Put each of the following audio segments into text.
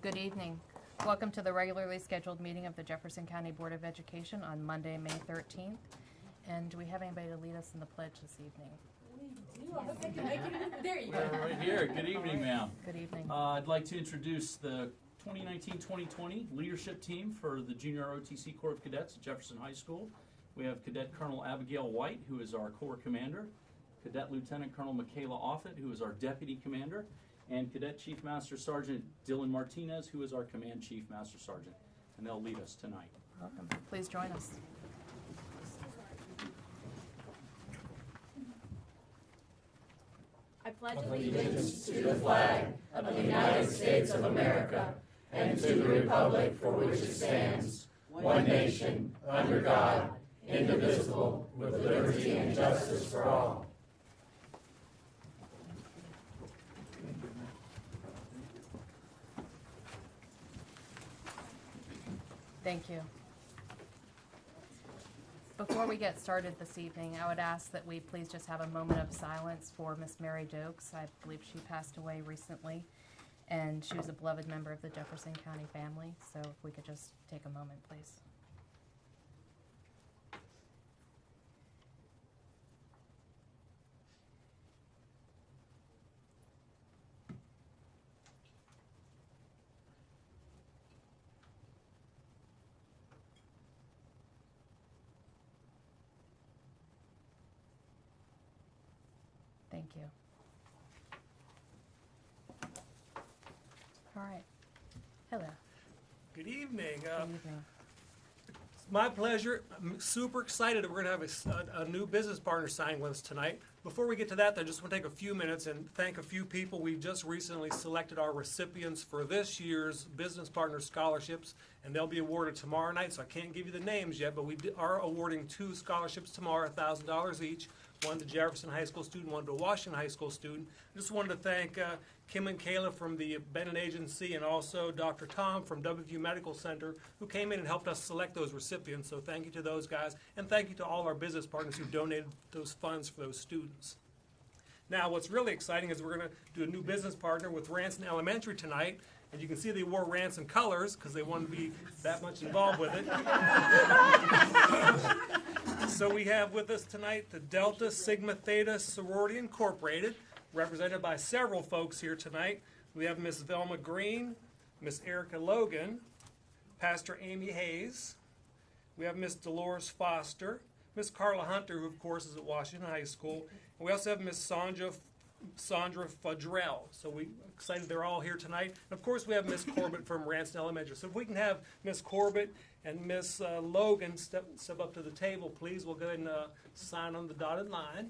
Good evening. Welcome to the regularly scheduled meeting of the Jefferson County Board of Education on Monday, May 13th. And do we have anybody to lead us in the pledge this evening? There you go. Right here. Good evening, ma'am. Good evening. I'd like to introduce the 2019-2020 leadership team for the Junior ROTC Corps of Cadets at Jefferson High School. We have Cadet Colonel Abigail White, who is our Corps Commander, Cadet Lieutenant Colonel Michaela Offit, who is our Deputy Commander, and Cadet Chief Master Sergeant Dylan Martinez, who is our Command Chief Master Sergeant. And they'll lead us tonight. Welcome. Please join us. I pledge allegiance to the flag of the United States of America and to the republic for which it stands, one nation, under God, indivisible, with liberty and justice for all. Thank you. Before we get started this evening, I would ask that we please just have a moment of silence for Miss Mary Dokes. I believe she passed away recently, and she was a beloved member of the Jefferson County family. So if we could just take a moment, please. Thank you. All right. Hello. Good evening. Good evening. It's my pleasure. I'm super excited that we're going to have a new business partner signing with us tonight. Before we get to that, I just want to take a few minutes and thank a few people. We just recently selected our recipients for this year's business partner scholarships, and they'll be awarded tomorrow night, so I can't give you the names yet, but we are awarding 2 scholarships tomorrow, $1,000 each. One to Jefferson High School student, one to a Washington High School student. I just wanted to thank Kim and Kayla from the Bennett Agency and also Dr. Tom from WVU Medical Center who came in and helped us select those recipients. So thank you to those guys, and thank you to all our business partners who donated those funds for those students. Now, what's really exciting is we're going to do a new business partner with Ranson Elementary tonight. And you can see they wore Ranson colors because they wanted to be that much involved with it. So we have with us tonight the Delta Sigma Theta Sorority Incorporated, represented by several folks here tonight. We have Miss Velma Green, Miss Erica Logan, Pastor Amy Hayes. We have Miss Dolores Foster, Miss Carla Hunter, who of course is at Washington High School. And we also have Miss Sandra Fudrell. So we're excited they're all here tonight. And of course we have Miss Corbett from Ranson Elementary. So if we can have Miss Corbett and Miss Logan step up to the table, please. We'll go ahead and sign on the dotted line.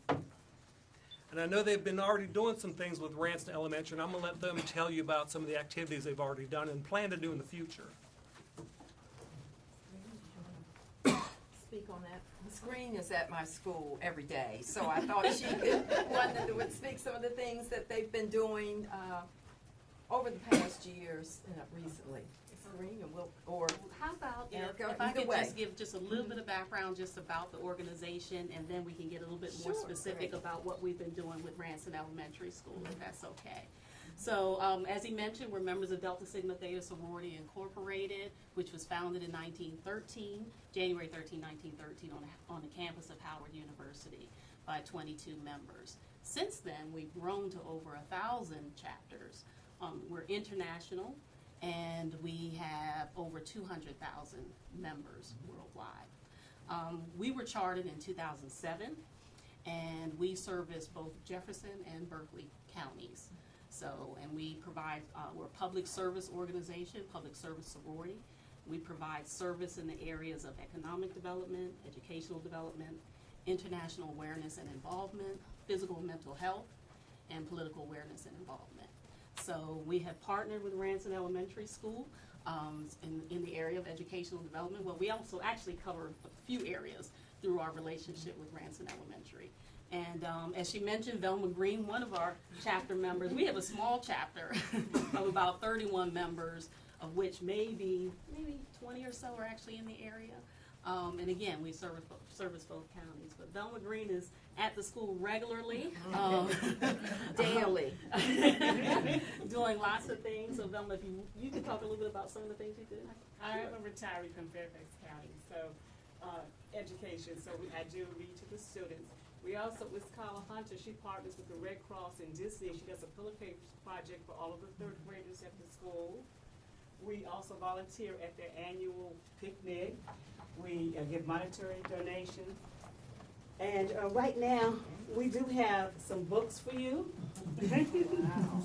And I know they've been already doing some things with Ranson Elementary, and I'm going to let them tell you about some of the activities they've already done and plan to do in the future. Speak on that. Ms. Green is at my school every day, so I thought she could one that would speak some of the things that they've been doing over the past years recently. Ms. Green, and How about Erica, if I either could way. just give just a little bit of background just about the organization, and then we can get a little bit more Sure, specific great. about what we've been doing with Ranson Elementary School, if that's okay. So as he mentioned, we're members of Delta Sigma Theta Sorority Incorporated, which was founded in 1913, January 13, 1913, on the campus of Howard University by 22 members. Since then, we've grown to over 1,000 chapters. We're international, and we have over 200,000 members worldwide. We were chartered in 2007, and we service both Jefferson and Berkeley counties. So, and we provide, we're a public service organization, public service sorority. We provide service in the areas of economic development, educational development, international awareness and involvement, physical and mental health, and political awareness and involvement. So we have partnered with Ranson Elementary School in the area of educational development. Well, we also actually cover a few areas through our relationship with Ranson Elementary. And as she mentioned, Velma Green, one of our chapter members, we have a small chapter of about 31 members, of which maybe 20 or so are actually in the area. And again, we service both counties. But Velma Green is at the school regularly. Daily. Doing lots of things. So Velma, if you can talk a little bit about some of the things you do. I'm a retiree from Fairfax County, so education. So I do read to the students. We also, with Carla Hunter, she partners with the Red Cross in Disney. She does a pillowcase project for all of the third graders at the school. We also volunteer at their annual picnic. We give monetary donations. And right now, we do have some books for you. Wow.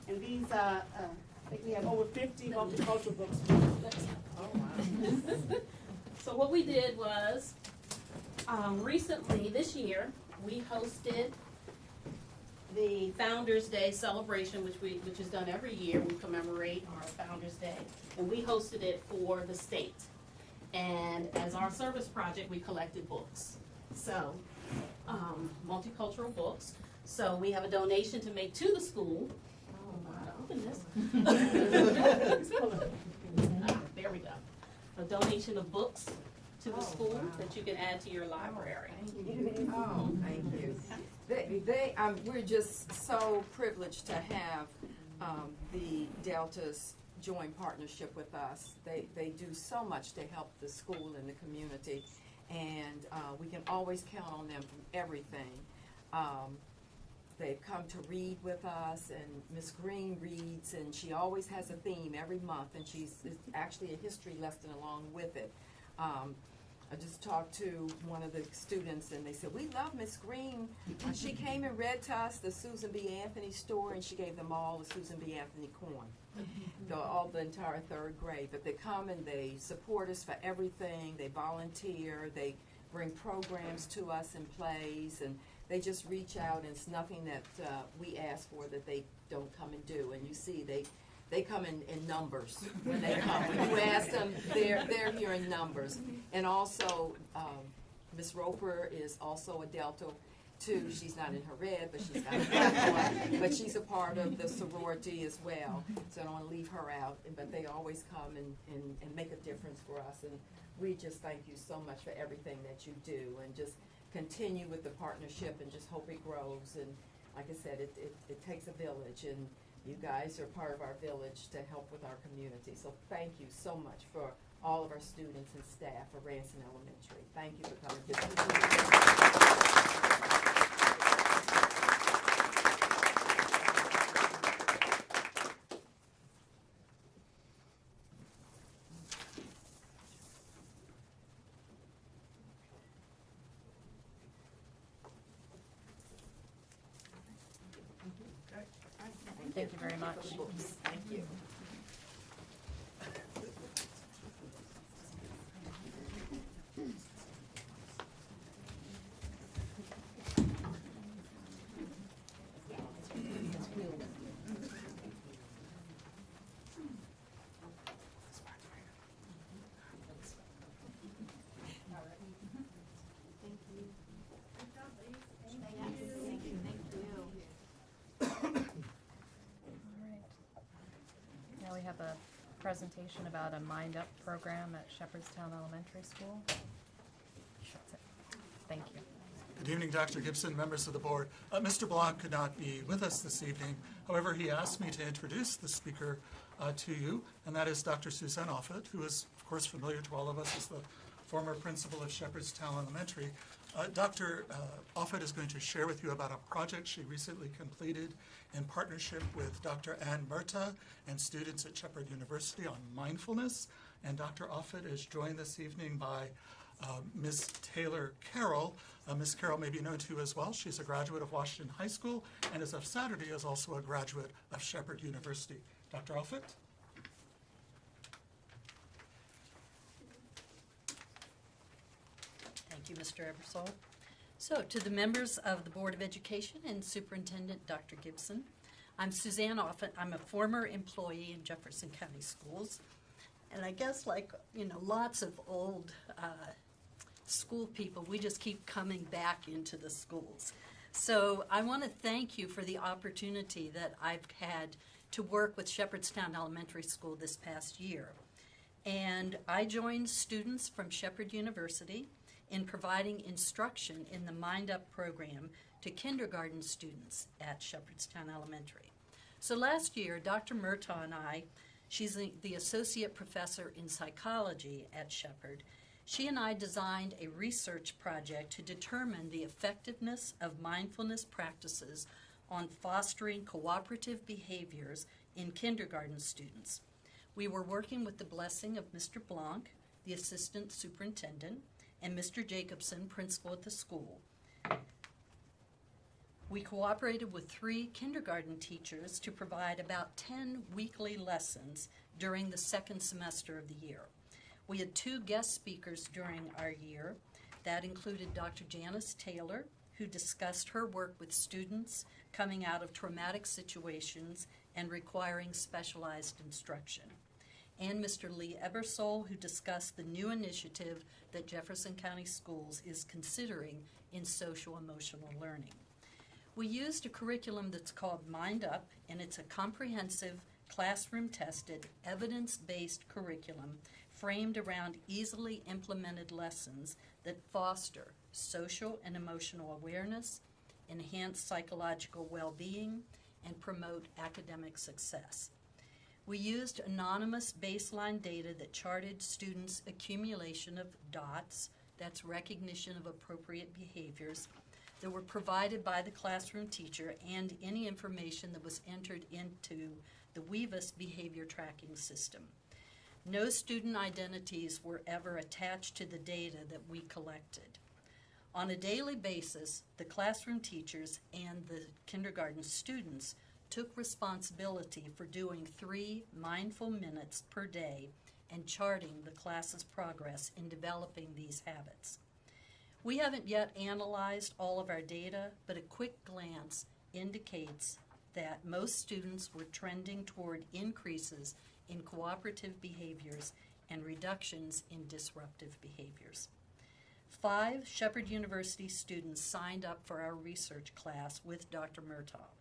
And these are, I think we have over 50 multicultural books. Oh, wow. So what we did was, recently, this year, we hosted the Founders Day celebration, which is done every year. We commemorate our Founders Day, and we hosted it for the state. And as our service project, we collected books. So, multicultural books. So we have a donation to make to the school. Oh, wow. Open this. There we go. A donation of books to the school that you can add to your library. Oh, thank you. We're just so privileged to have the Deltas join partnership with us. They do so much to help the school and the community, and we can always count on them from everything. They've come to read with us, and Miss Green reads, and she always has a theme every month, and it's actually a history lesson along with it. I just talked to one of the students, and they said, we love Miss Green. She came and read to us the Susan B. Anthony story, and she gave them all the Susan B. Anthony coin, the entire third grade. But they come and they support us for everything. They volunteer. They bring programs to us and plays, and they just reach out, and it's nothing that we ask for that they don't come and do. And you see, they come in numbers when they come. When you ask them, they're here in numbers. And also, Miss Roper is also a Delta too. She's not in her red, but she's got a black one. But she's a part of the sorority as well. So I don't want to leave her out. But they always come and make a difference for us. And we just thank you so much for everything that you do. And just continue with the partnership and just hope it grows. And like I said, it takes a village. And you guys are part of our village to help with our community. So thank you so much for all of our students and staff of Ranson Elementary. Thank you for coming to Thank you very much. Thank you. Now we have a presentation about a Mind Up program at Shepherdstown Elementary School. That's it. Thank you. Good evening, Dr. Gibson, members of the board. Mr. Blanc could not be with us this evening. However, he asked me to introduce the speaker to you, and that is Dr. Suzanne Offit, who is, of course, familiar to all of us as the former principal of Shepherdstown Elementary. Dr. Offit is going to share with you about a project she recently completed in partnership with Dr. Ann Murta and students at Shepherd University on mindfulness. And Dr. Offit is joined this evening by Ms. Taylor Carroll. Ms. Carroll may be known to you as well. She's a graduate of Washington High School, and as of Saturday is also a graduate of Shepherd University. Dr. Offit? Thank you, Mr. Ebersol. So, to the members of the Board of Education and Superintendent Dr. Gibson, I'm Suzanne Offit. I'm a former employee in Jefferson County Schools. And I guess like, lots of old school people, we just keep coming back into the schools. So I want to thank you for the opportunity that I've had to work with Shepherdstown Elementary School this past year. And I joined students from Shepherd University in providing instruction in the Mind Up program to kindergarten students at Shepherdstown Elementary. So last year, Dr. Murtaugh and I, she's the associate professor in psychology at Shepherd, she and I designed a research project to determine the effectiveness of mindfulness practices on fostering cooperative behaviors in kindergarten students. We were working with the blessing of Mr. Blanc, the assistant superintendent, and Mr. Jacobson, principal at the school. We cooperated with 3 kindergarten teachers to provide about 10 weekly lessons during the second semester of the year. We had 2 guest speakers during our year. That included Dr. Janice Taylor, who discussed her work with students coming out of traumatic situations and requiring specialized instruction, and Mr. Lee Ebersole, who discussed the new initiative that Jefferson County Schools is considering in social-emotional learning. We used a curriculum that's called Mind Up, and it's a comprehensive, classroom-tested, evidence-based curriculum framed around easily implemented lessons that foster social and emotional awareness, enhance psychological well-being, and promote academic success. We used anonymous baseline data that charted students' accumulation of dots, that's recognition of appropriate behaviors, that were provided by the classroom teacher, and any information that was entered into the WEVIS behavior tracking system. No student identities were ever attached to the data that we collected. On a daily basis, the classroom teachers and the kindergarten students took responsibility for doing 3 mindful minutes per day and charting the class's progress in developing these habits. We haven't yet analyzed all of our data, but a quick glance indicates that most students were trending toward increases in cooperative behaviors and reductions in disruptive behaviors. 5 Shepherd University students signed up for our research class with Dr. Murtaugh.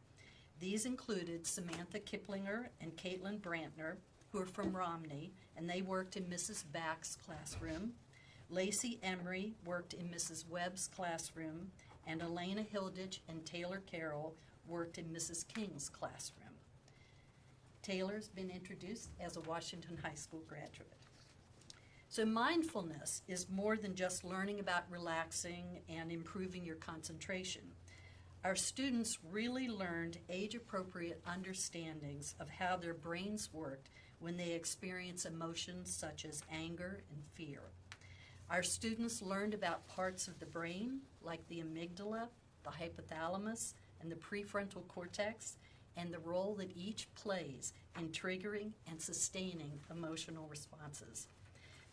These included Samantha Kiplinger and Caitlin Brantner, who are from Romney, and they worked in Mrs. Back's classroom. Lacey Emery worked in Mrs. Webb's classroom, and Elena Hilditch and Taylor Carroll worked in Mrs. King's classroom. Taylor's been introduced as a Washington High School graduate. So mindfulness is more than just learning about relaxing and improving your concentration. Our students really learned age-appropriate understandings of how their brains worked when they experience emotions such as anger and fear. Our students learned about parts of the brain, like the amygdala, the hypothalamus, and the prefrontal cortex, and the role that each plays in triggering and sustaining emotional responses.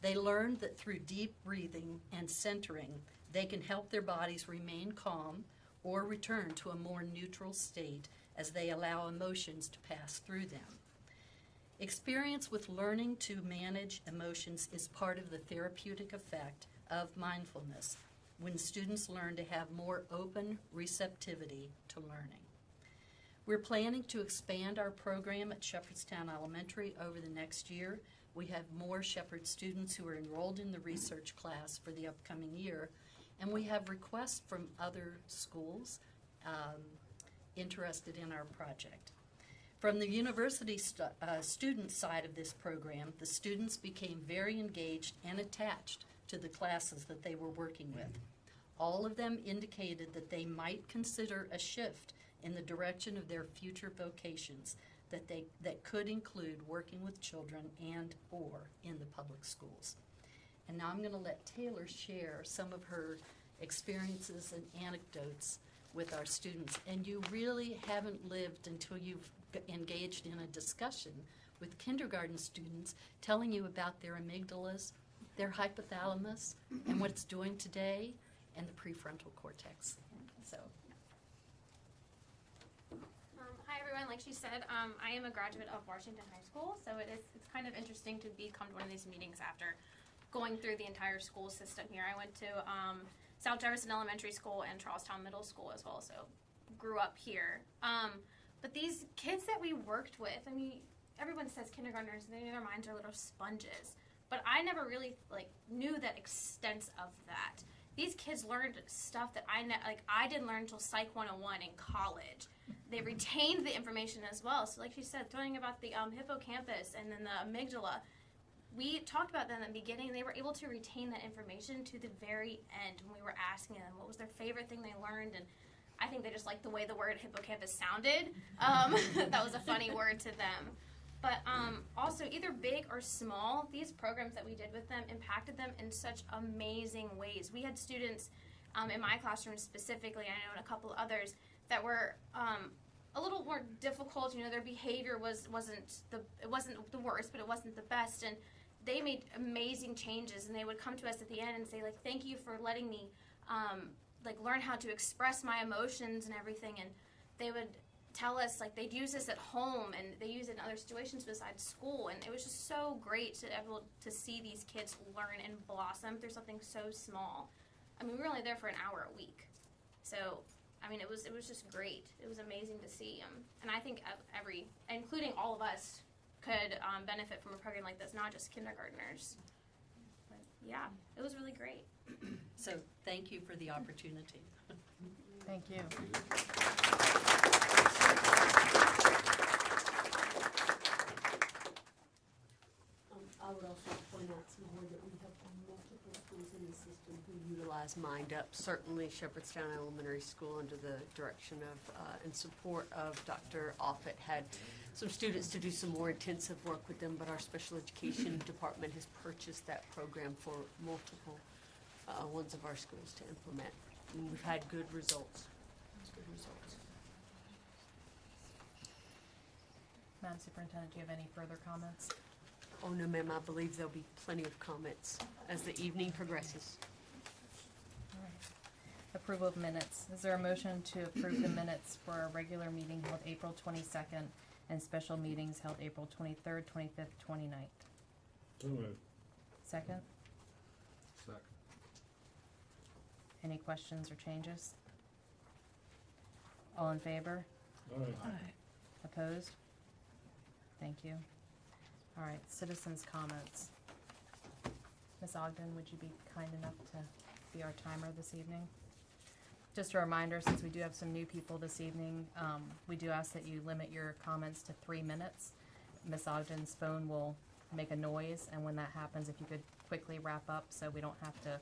They learned that through deep breathing and centering, they can help their bodies remain calm or return to a more neutral state as they allow emotions to pass through them. Experience with learning to manage emotions is part of the therapeutic effect of mindfulness when students learn to have more open receptivity to learning. We're planning to expand our program at Shepherdstown Elementary over the next year. We have more Shepherd students who are enrolled in the research class for the upcoming year, and we have requests from other schools interested in our project. From the university student side of this program, the students became very engaged and attached to the classes that they were working with. All of them indicated that they might consider a shift in the direction of their future vocations that could include working with children and or in the public schools. And now I'm going to let Taylor share some of her experiences and anecdotes with our students. And you really haven't lived until you've engaged in a discussion with kindergarten students telling you about their amygdalas, their hypothalamus, and what it's doing today, and the prefrontal cortex. So. Hi everyone, like she said, I am a graduate of Washington High School, so it's kind of interesting to come to one of these meetings after going through the entire school system here. I went to South Jefferson Elementary School and Charlestown Middle School as well, so grew up here. But these kids that we worked with, I mean, everyone says kindergartners, their minds are little sponges, but I never really knew that extent of that. These kids learned stuff that I didn't learn until Psych 101 in college. They retained the information as well. So like she said, learning about the hippocampus and then the amygdala, we talked about that in the beginning. They were able to retain that information to the very end when we were asking them what was their favorite thing they learned. And I think they just liked the way the word hippocampus sounded. That was a funny word to them. But also, either big or small, these programs that we did with them impacted them in such amazing ways. We had students in my classroom specifically, I know, and a couple others, that were a little more difficult. You know, their behavior wasn't the worst, but it wasn't the best. And they made amazing changes, and they would come to us at the end and say, like, thank you for letting me learn how to express my emotions and everything. And they would tell us they'd use this at home and they use it in other situations besides school, and it was just so great to be able to see these kids learn and blossom through something so small. I mean, we were only there for an hour a week, so I mean, it was just great. It was amazing to see, and I think including all of us, could benefit from a program like this, not just kindergartners. But yeah, it was really great. So thank you for the opportunity. Thank you. I would also point out to you that we have multiple schools in the system who utilize Mind Up. Certainly Shepherdstown Elementary School, under the direction of and support of Dr. Offit, had some students to do some more intensive work with them, but our special education department has purchased that program for multiple ones of our schools to implement. And we've had good results. Good results. Madam Superintendent, do you have any further comments? Oh, no, ma'am, I believe there'll be plenty of comments as the evening progresses. All right. Approval of minutes. Is there a motion to approve the minutes for our regular meeting held April 22nd and special meetings held April 23rd, 25th, 29th? So moved. Second? Second. Any questions or changes? All in favor? Aye. Opposed? Thank you. All right, citizens' comments. Ms. Ogden, would you be kind enough to be our timer this evening? Just a reminder, since we do have some new people this evening, we do ask that you limit your comments to 3 minutes. Ms. Ogden's phone will make a noise, and when that happens, if you could quickly wrap up so we don't have to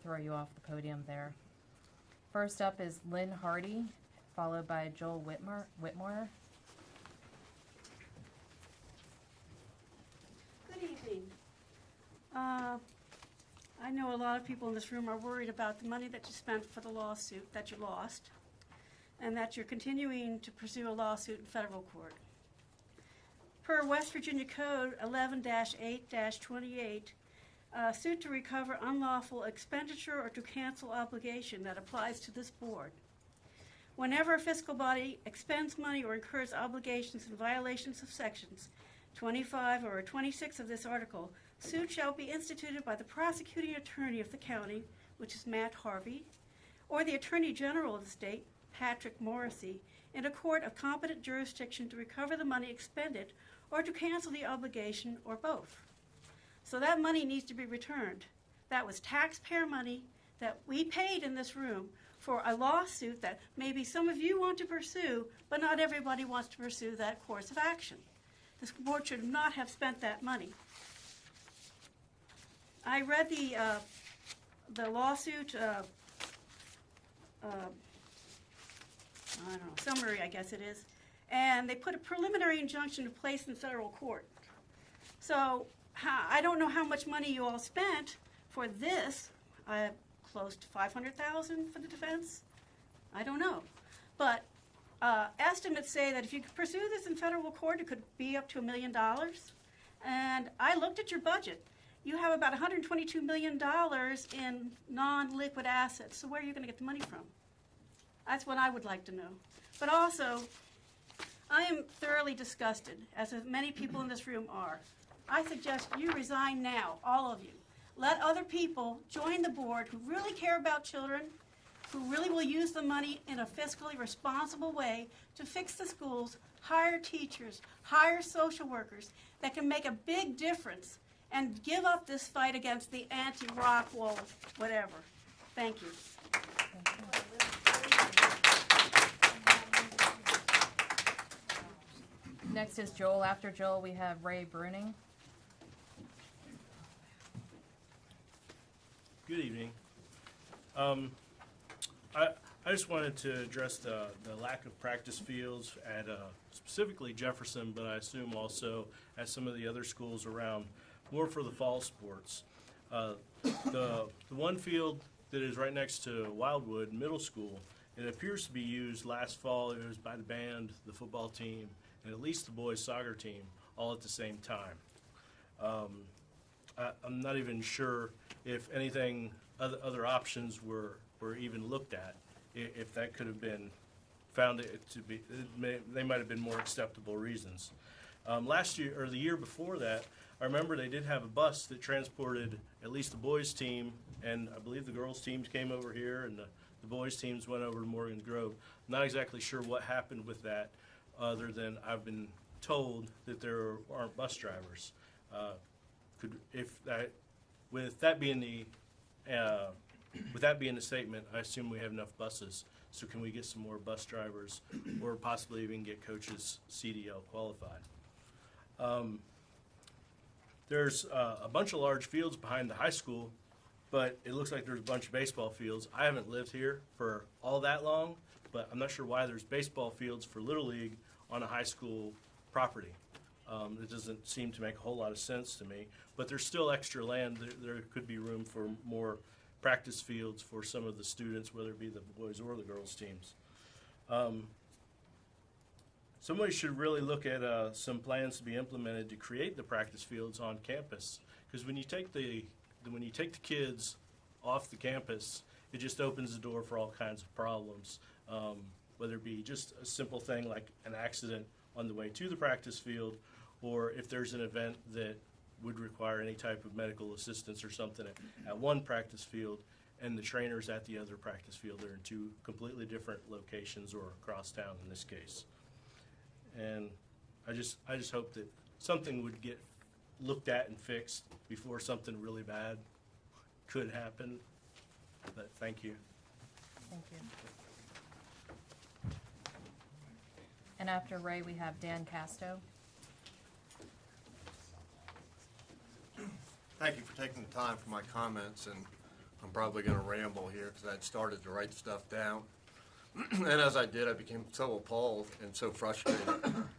throw you off the podium there. First up is Lynn Hardy, followed by Joel Whitmore. Good evening. I know a lot of people in this room are worried about the money that you spent for the lawsuit that you lost, and that you're continuing to pursue a lawsuit in federal court. Per West Virginia Code 11-8-28, suit to recover unlawful expenditure or to cancel obligation that applies to this board. Whenever a fiscal body expends money or incurs obligations in violations of sections 25 or 26 of this article, suit shall be instituted by the prosecuting attorney of the county, which is Matt Harvey, or the Attorney General of the state, Patrick Morrissey, in a court of competent jurisdiction to recover the money expended or to cancel the obligation, or both. So that money needs to be returned. That was taxpayer money that we paid in this room for a lawsuit that maybe some of you want to pursue, but not everybody wants to pursue that course of action. This board should not have spent that money. I read the lawsuit, summary, I guess it is, and they put a preliminary injunction in place in federal court. So I don't know how much money you all spent for this. Close to $500,000 for the defense. I don't know, but estimates say that if you could pursue this in federal court, it could be up to $1 million. And I looked at your budget. You have about $122 million in non-liquid assets. So where are you going to get the money from? That's what I would like to know. But also, I am thoroughly disgusted, as many people in this room are. I suggest you resign now, all of you. Let other people join the board who really care about children, who really will use the money in a fiscally responsible way to fix the schools, hire teachers, hire social workers that can make a big difference and give up this fight against the anti-Rockwell whatever. Thank you. Next is Joel. After Joel, we have Ray Bruning. Good evening. I just wanted to address the lack of practice fields at specifically Jefferson, but I assume also at some of the other schools around, more for the fall sports. The one field that is right next to Wildwood Middle School, it appears to be used last fall. It was by the band, the football team, and at least the boys soccer team, all at the same time. I'm not even sure if anything, other options were even looked at, if that could have been found it to be, they might have been more acceptable reasons. Last year, or the year before that, I remember they did have a bus that transported at least the boys' team, and I believe the girls' teams came over here, and the boys' teams went over to Morgan Grove. Not exactly sure what happened with that, other than I've been told that there aren't bus drivers. With that being the statement, I assume we have enough buses. So can we get some more bus drivers, or possibly even get coaches CDL qualified? There's a bunch of large fields behind the high school, but it looks like there's a bunch of baseball fields. I haven't lived here for all that long, but I'm not sure why there's baseball fields for Little League on a high school property. It doesn't seem to make a whole lot of sense to me, but there's still extra land. There could be room for more practice fields for some of the students, whether it be the boys or the girls teams. Somebody should really look at some plans to be implemented to create the practice fields on campus, because when you take the kids off the campus, it just opens the door for all kinds of problems, whether it be just a simple thing like an accident on the way to the practice field, or if there's an event that would require any type of medical assistance or something at one practice field, and the trainers at the other practice field are in two completely different locations, or across town in this case. And I just hope that something would get looked at and fixed before something really bad could happen. But thank you. Thank you. And after Ray, we have Dan Casto. Thank you for taking the time for my comments, and I'm probably going to ramble here because I'd started to write stuff down. And as I did, I became so appalled and so frustrated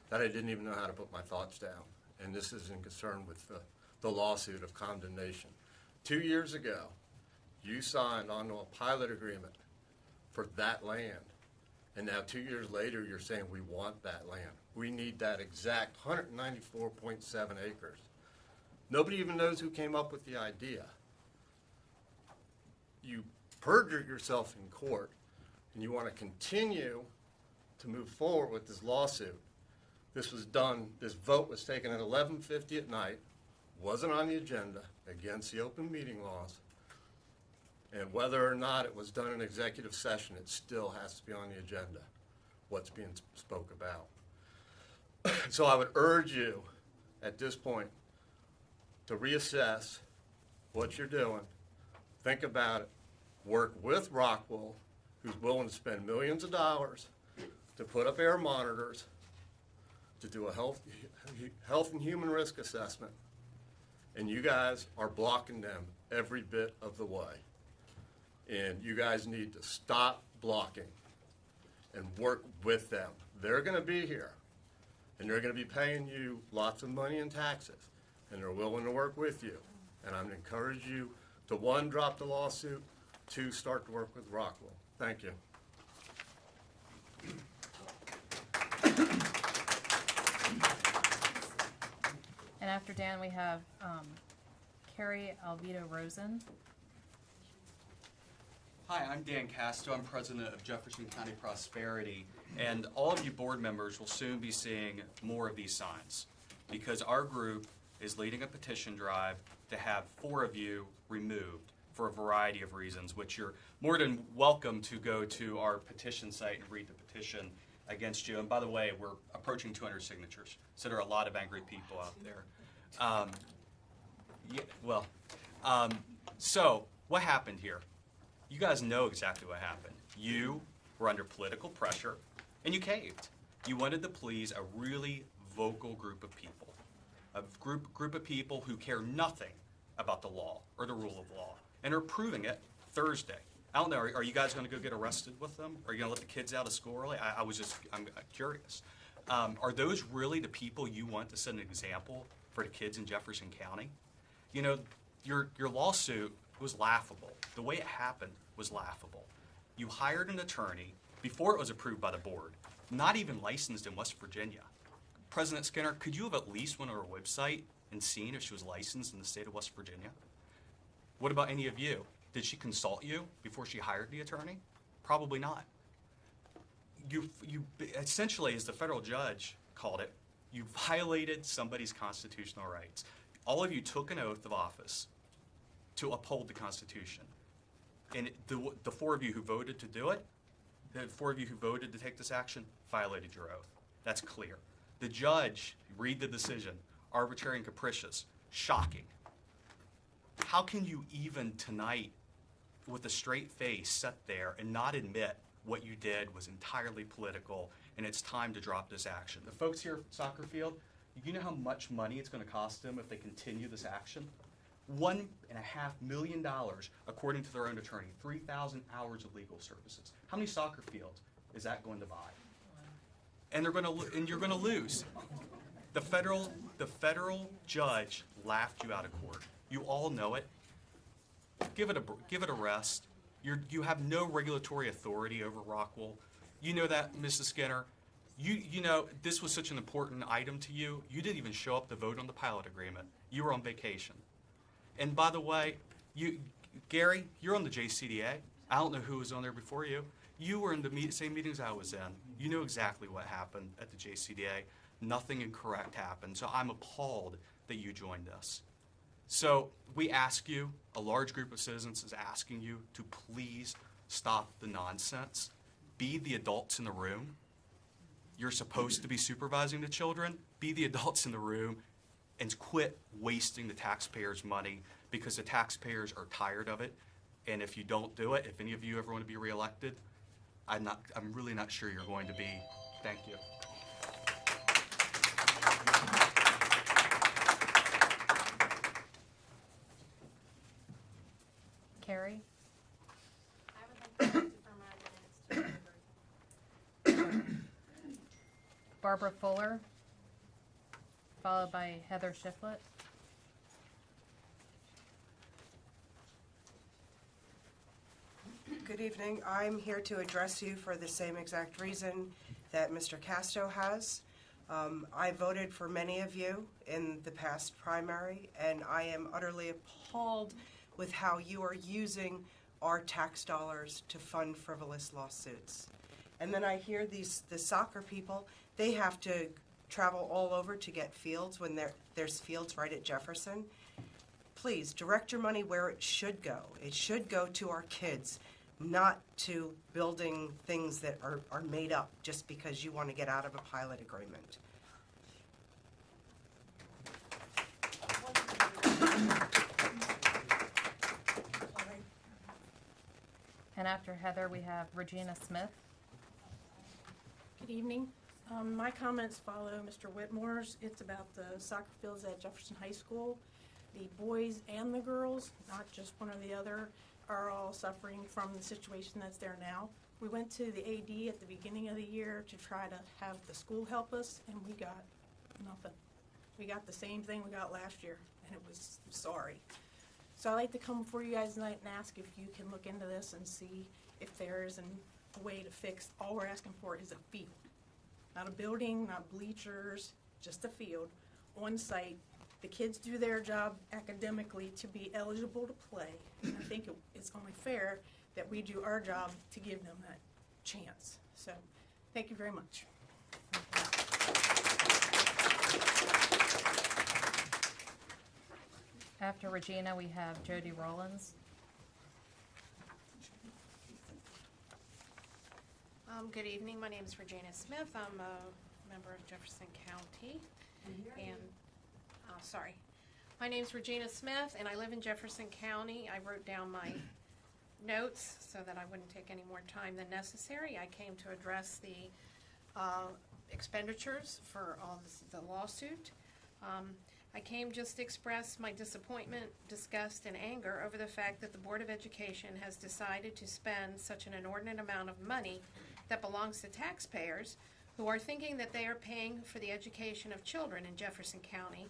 that I didn't even know how to put my thoughts down. And this is in concern with the lawsuit of condemnation. 2 years ago, you signed onto a pilot agreement for that land. And now 2 years later, you're saying we want that land. We need that exact 194.7 acres. Nobody even knows who came up with the idea. You perjured yourself in court, and you want to continue to move forward with this lawsuit. This was done, this vote was taken at 11:50 at night, wasn't on the agenda, against the open meeting laws. And whether or not it was done in executive session, it still has to be on the agenda, what's being spoke about. So I would urge you at this point to reassess what you're doing, think about it, work with Rockwell, who's willing to spend millions of dollars to put up air monitors, to do a health and human risk assessment, and you guys are blocking them every bit of the way. And you guys need to stop blocking and work with them. They're going to be here, and they're going to be paying you lots of money in taxes, and they're willing to work with you. And I'm going to encourage you to, 1, drop the lawsuit, 2, start to work with Rockwell. Thank you. And after Dan, we have Carrie Alvito Rosen. Hi, I'm Dan Casto. I'm president of Jefferson County Prosperity, and all of you board members will soon be seeing more of these signs because our group is leading a petition drive to have 4 of you removed for a variety of reasons, which you're more than welcome to go to our petition site and read the petition against you. And by the way, we're approaching 200 signatures, so there are a lot of angry people out there. Yeah, well, so what happened here? You guys know exactly what happened. You were under political pressure, and you caved. You wanted to please a really vocal group of people, a group of people who care nothing about the law or the rule of law, and are proving it Thursday. I don't know, are you guys going to go get arrested with them? Are you going to let the kids out of school early? I'm curious. Are those really the people you want to set an example for the kids in Jefferson County? You know, your lawsuit was laughable. The way it happened was laughable. You hired an attorney before it was approved by the board, not even licensed in West Virginia. President Skinner, could you have at least went on her website and seen if she was licensed in the state of West Virginia? What about any of you? Did she consult you before she hired the attorney? Probably not. You essentially, as the federal judge called it, you violated somebody's constitutional rights. All of you took an oath of office to uphold the Constitution. And the four of you who voted to do it, the four of you who voted to take this action, violated your oath. That's clear. The judge, read the decision, arbitrary and capricious, shocking. How can you even tonight, with a straight face, sit there and not admit what you did was entirely political and it's time to drop this action? The folks here at Soccer Field, you know how much money it's going to cost them if they continue this action? $1.5 million, according to their own attorney, 3,000 hours of legal services. How many soccer fields is that going to buy? And you're going to lose. The federal judge laughed you out of court. You all know it. Give it a rest. You have no regulatory authority over Rockwell. You know that, Mrs. Skinner. You know this was such an important item to you. You didn't even show up to vote on the pilot agreement. You were on vacation. And by the way, Gary, you're on the JCDA. I don't know who was on there before you. You were in the same meetings I was in. You know exactly what happened at the JCDA. Nothing incorrect happened. So I'm appalled that you joined us. So we ask you, a large group of citizens is asking you to please stop the nonsense. Be the adults in the room. You're supposed to be supervising the children. Be the adults in the room and quit wasting the taxpayers' money, because the taxpayers are tired of it. And if you don't do it, if any of you ever want to be reelected, I'm really not sure you're going to be. Thank you. Carrie? I would like to defer my minutes to Barbara Fuller, followed by Heather Shiflett. Good evening. I'm here to address you for the same exact reason that Mr. Casto has. I voted for many of you in the past primary, and I am utterly appalled with how you are using our tax dollars to fund frivolous lawsuits. And then I hear the soccer people, they have to travel all over to get fields when there's fields right at Jefferson. Please, direct your money where it should go. It should go to our kids, not to building things that are made up just because you want to get out of a pilot agreement. And after Heather, we have Regina Smith. Good evening. My comments follow Mr. Whitmore's. It's about the soccer fields at Jefferson High School. The boys and the girls, not just one or the other, are all suffering from the situation that's there now. We went to the AD at the beginning of the year to try to have the school help us, and we got nothing. We got the same thing we got last year, and it was sorry. So I'd like to come before you guys tonight and ask if you can look into this and see if there is a way to fix. All we're asking for is a field. Not a building, not bleachers, just a field on site. The kids do their job academically to be eligible to play. And I think it's only fair that we do our job to give them that chance. So, thank you very much. After Regina, we have Jody Rollins. Good evening. My name is Regina Smith. I'm a member of Jefferson County. And, sorry. My name's Regina Smith, and I live in Jefferson County. I wrote down my notes so that I wouldn't take any more time than necessary. I came to address the expenditures for all the lawsuit. I came just to express my disappointment, disgust, and anger over the fact that the Board of Education has decided to spend such an inordinate amount of money that belongs to taxpayers who are thinking that they are paying for the education of children in Jefferson County,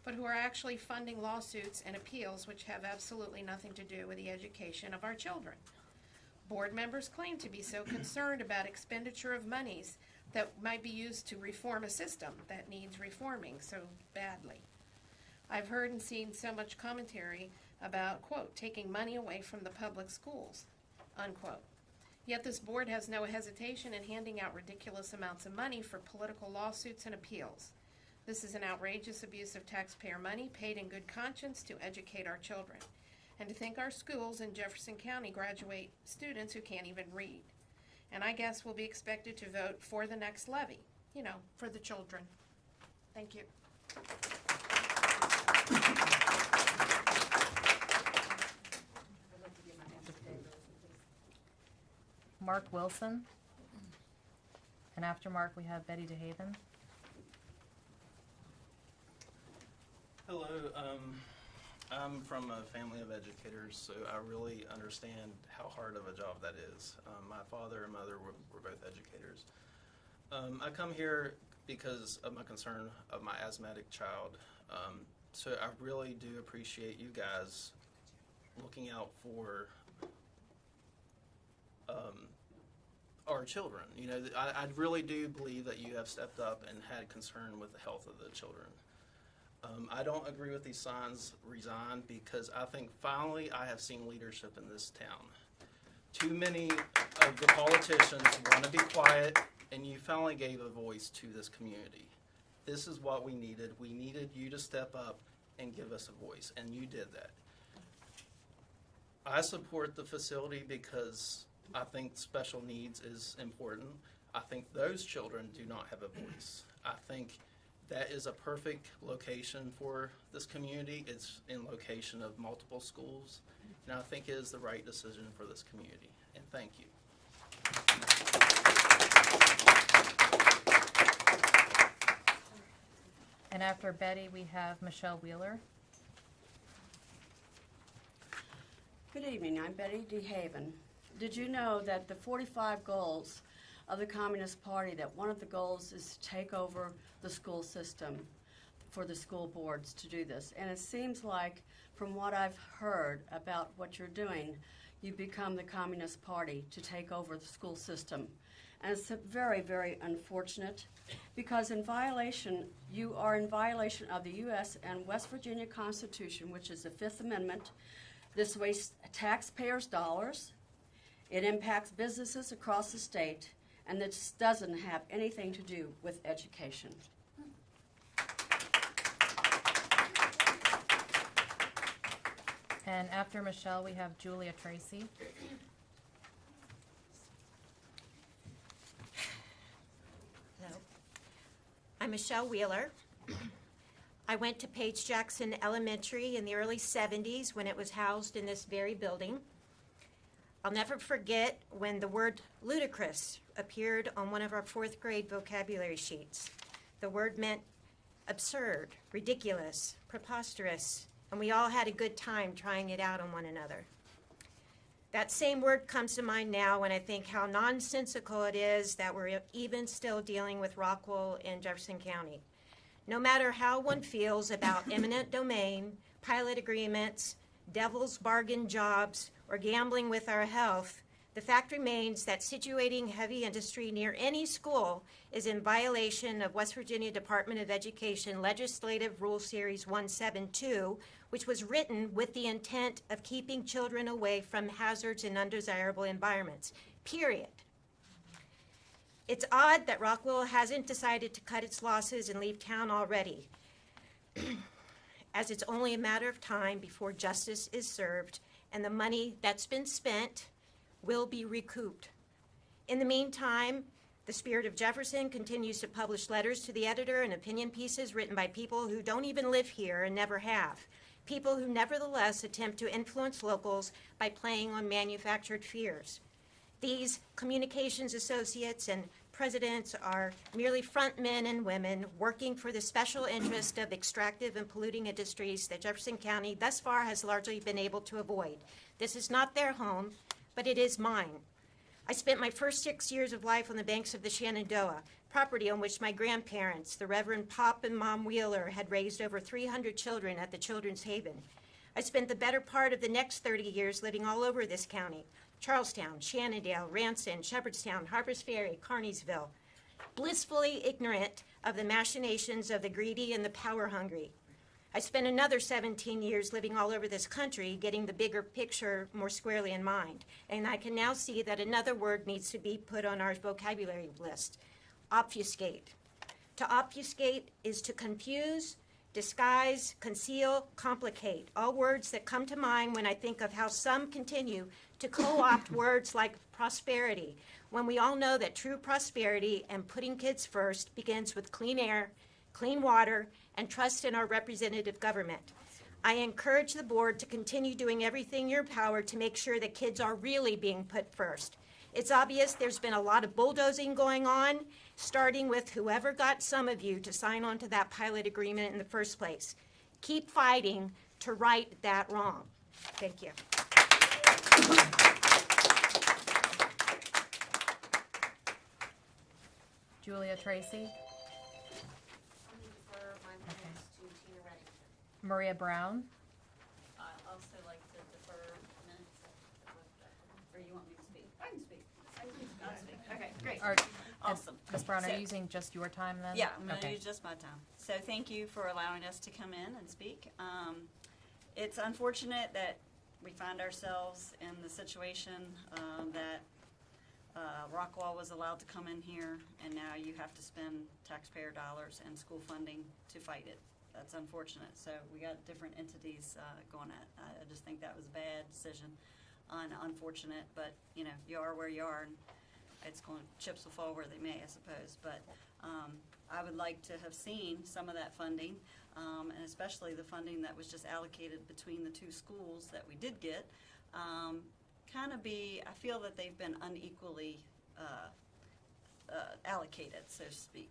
but who are actually funding lawsuits and appeals which have absolutely nothing to do with the education of our children. Board members claim to be so concerned about expenditure of monies that might be used to reform a system that needs reforming so badly. I've heard and seen so much commentary about, quote, taking money away from the public schools, unquote. Yet this board has no hesitation in handing out ridiculous amounts of money for political lawsuits and appeals. This is an outrageous abuse of taxpayer money paid in good conscience to educate our children. And to think our schools in Jefferson County graduate students who can't even read. And I guess we'll be expected to vote for the next levy, you know, for the children. Thank you. Mark Wilson. And after Mark, we have Betty DeHaven. Hello, I'm from a family of educators, so I really understand how hard of a job that is. My father and mother were both educators. I come here because of my concern of my asthmatic child. So I really do appreciate you guys looking out for our children. You know, I really do believe that you have stepped up and had concern with the health of the children. I don't agree with these signs, resign, because I think finally I have seen leadership in this town. Too many of the politicians want to be quiet, and you finally gave a voice to this community. This is what we needed. We needed you to step up and give us a voice, and you did that. I support the facility because I think special needs is important. I think those children do not have a voice. I think that is a perfect location for this community. It's in location of multiple schools, and I think it is the right decision for this community. And thank you. And after Betty, we have Michelle Wheeler. Good evening, I'm Betty DeHaven. Did you know that the 45 goals of the Communist Party, that one of the goals is to take over the school system for the school boards to do this? And it seems like, from what I've heard about what you're doing, you've become the Communist Party to take over the school system. And it's very, very unfortunate, because you are in violation of the U.S. and West Virginia Constitution, which is the Fifth Amendment. This wastes taxpayers' dollars. It impacts businesses across the state, and this doesn't have anything to do with education. And after Michelle, we have Julia Tracy. Hello. I'm Michelle Wheeler. I went to Page Jackson Elementary in the early 70s when it was housed in this very building. I'll never forget when the word ludicrous appeared on one of our fourth grade vocabulary sheets. The word meant absurd, ridiculous, preposterous, and we all had a good time trying it out on one another. That same word comes to mind now when I think how nonsensical it is that we're even still dealing with Rockwell in Jefferson County. No matter how one feels about eminent domain, pilot agreements, devil's bargain jobs, or gambling with our health, the fact remains that situating heavy industry near any school is in violation of West Virginia Department of Education Legislative Rule Series 172, which was written with the intent of keeping children away from hazards and undesirable environments, period. It's odd that Rockwell hasn't decided to cut its losses and leave town already, as it's only a matter of time before justice is served and the money that's been spent will be recouped. In the meantime, The Spirit of Jefferson continues to publish letters to the editor and opinion pieces written by people who don't even live here and never have. People who nevertheless attempt to influence locals by playing on manufactured fears. These communications associates and presidents are merely front men and women working for the special interest of extractive and polluting industries that Jefferson County thus far has largely been able to avoid. This is not their home, but it is mine. I spent my first 6 years of life on the banks of the Shenandoah, property on which my grandparents, the Reverend Pop and Mom Wheeler, had raised over 300 children at the Children's Haven. I spent the better part of the next 30 years living all over this county: Charlestown, Shannondale, Ranson, Shepherdstown, Harpers Ferry, Carneysville, blissfully ignorant of the machinations of the greedy and the power-hungry. I spent another 17 years living all over this country, getting the bigger picture more squarely in mind. And I can now see that another word needs to be put on our vocabulary list: obfuscate. To obfuscate is to confuse, disguise, conceal, complicate. All words that come to mind when I think of how some continue to co-opt words like prosperity, when we all know that true prosperity and putting kids first begins with clean air, clean water, and trust in our representative government. I encourage the board to continue doing everything in your power to make sure that kids are really being put first. It's obvious there's been a lot of bulldozing going on, starting with whoever got some of you to sign on to that pilot agreement in the first place. Keep fighting to right that wrong. Thank you. Julia Tracy. Maria Brown. I also like to defer minutes, or you want me to speak? I can speak. I'll speak. Okay, great. Awesome. Ms. Brown, are So- you using just your time then? Yeah, I'm gonna Okay. use just my time. So thank you for allowing us to come in and speak. It's unfortunate that we find ourselves in the situation that Rockwall was allowed to come in here, and now you have to spend taxpayer dollars and school funding to fight it. That's unfortunate. So we got different entities going at. I just think that was a bad decision, unfortunate. But you know, you are where you are, and it's going. Chips will fall where they may, I suppose. But I would like to have seen some of that funding, and especially the funding that was just allocated between the two schools that we did get. Kind of be. I feel that they've been unequally allocated, so to speak.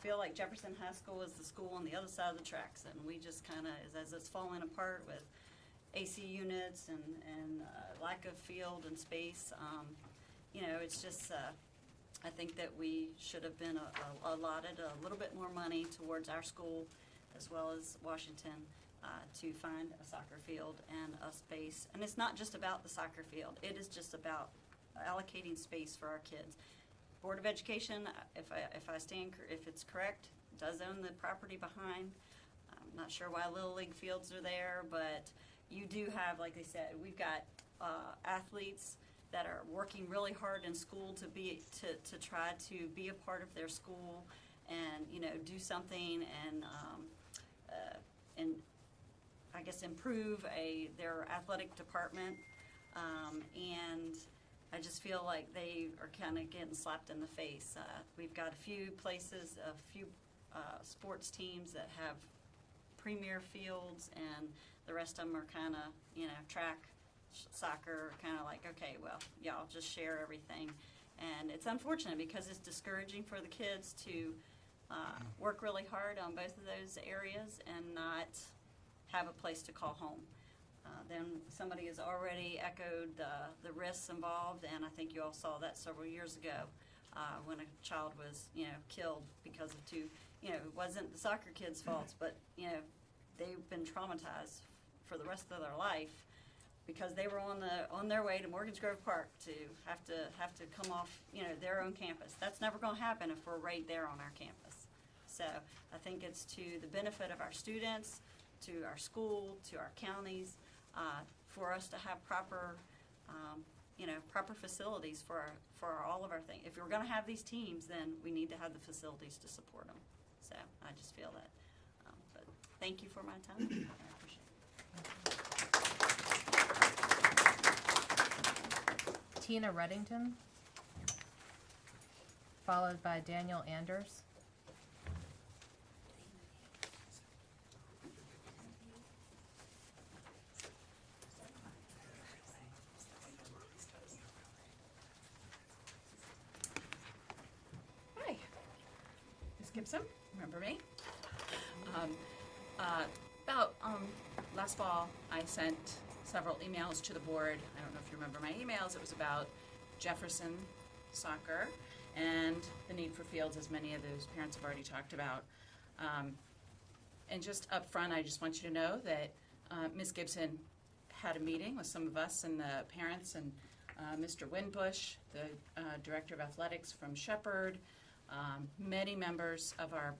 Feel like Jefferson High School is the school on the other side of the tracks, and we just kind of, as it's falling apart with AC units and lack of field and space, you know, it's just, I think that we should have been allotted a little bit more money towards our school as well as Washington to find a soccer field and a space. And it's not just about the soccer field, it is just about allocating space for our kids. Board of Education, if it's correct, does own the property behind. I'm not sure why Little League fields are there, but you do have, like I said, we've got athletes that are working really hard in school to try to be a part of their school and do something and I guess improve their athletic department and. I just feel like they are kind of getting slapped in the face. We've got a few places, a few sports teams that have premier fields, and the rest of them are kind of, track, soccer, kind of like, okay, well, y'all just share everything. And it's unfortunate because it's discouraging for the kids to work really hard on both of those areas and not have a place to call home. Then somebody has already echoed the risks involved, and I think you all saw that several years ago when a child was, killed because of it wasn't the soccer kids' faults, but, they've been traumatized for the rest of their life because they were on their way to Morgan's Grove Park to have to come off, their own campus. That's never going to happen if we're right there on our campus. So I think it's to the benefit of our students, to our school, to our counties, for us to have proper facilities for all of our things. If we're going to have these teams, then we need to have the facilities to support them. So I just feel that. But thank you for my time. I appreciate it. Tina Reddington. followed by Daniel Anders. Hi, Ms. Gibson, remember me? Last fall, I sent several emails to the board. I don't know if you remember my emails. It was about Jefferson soccer and the need for fields, as many of those parents have already talked about. And just up front, I just want you to know that Ms. Gibson had a meeting with some of us and the parents and Mr. Winbush, the Director of Athletics from Shepherd, many members of our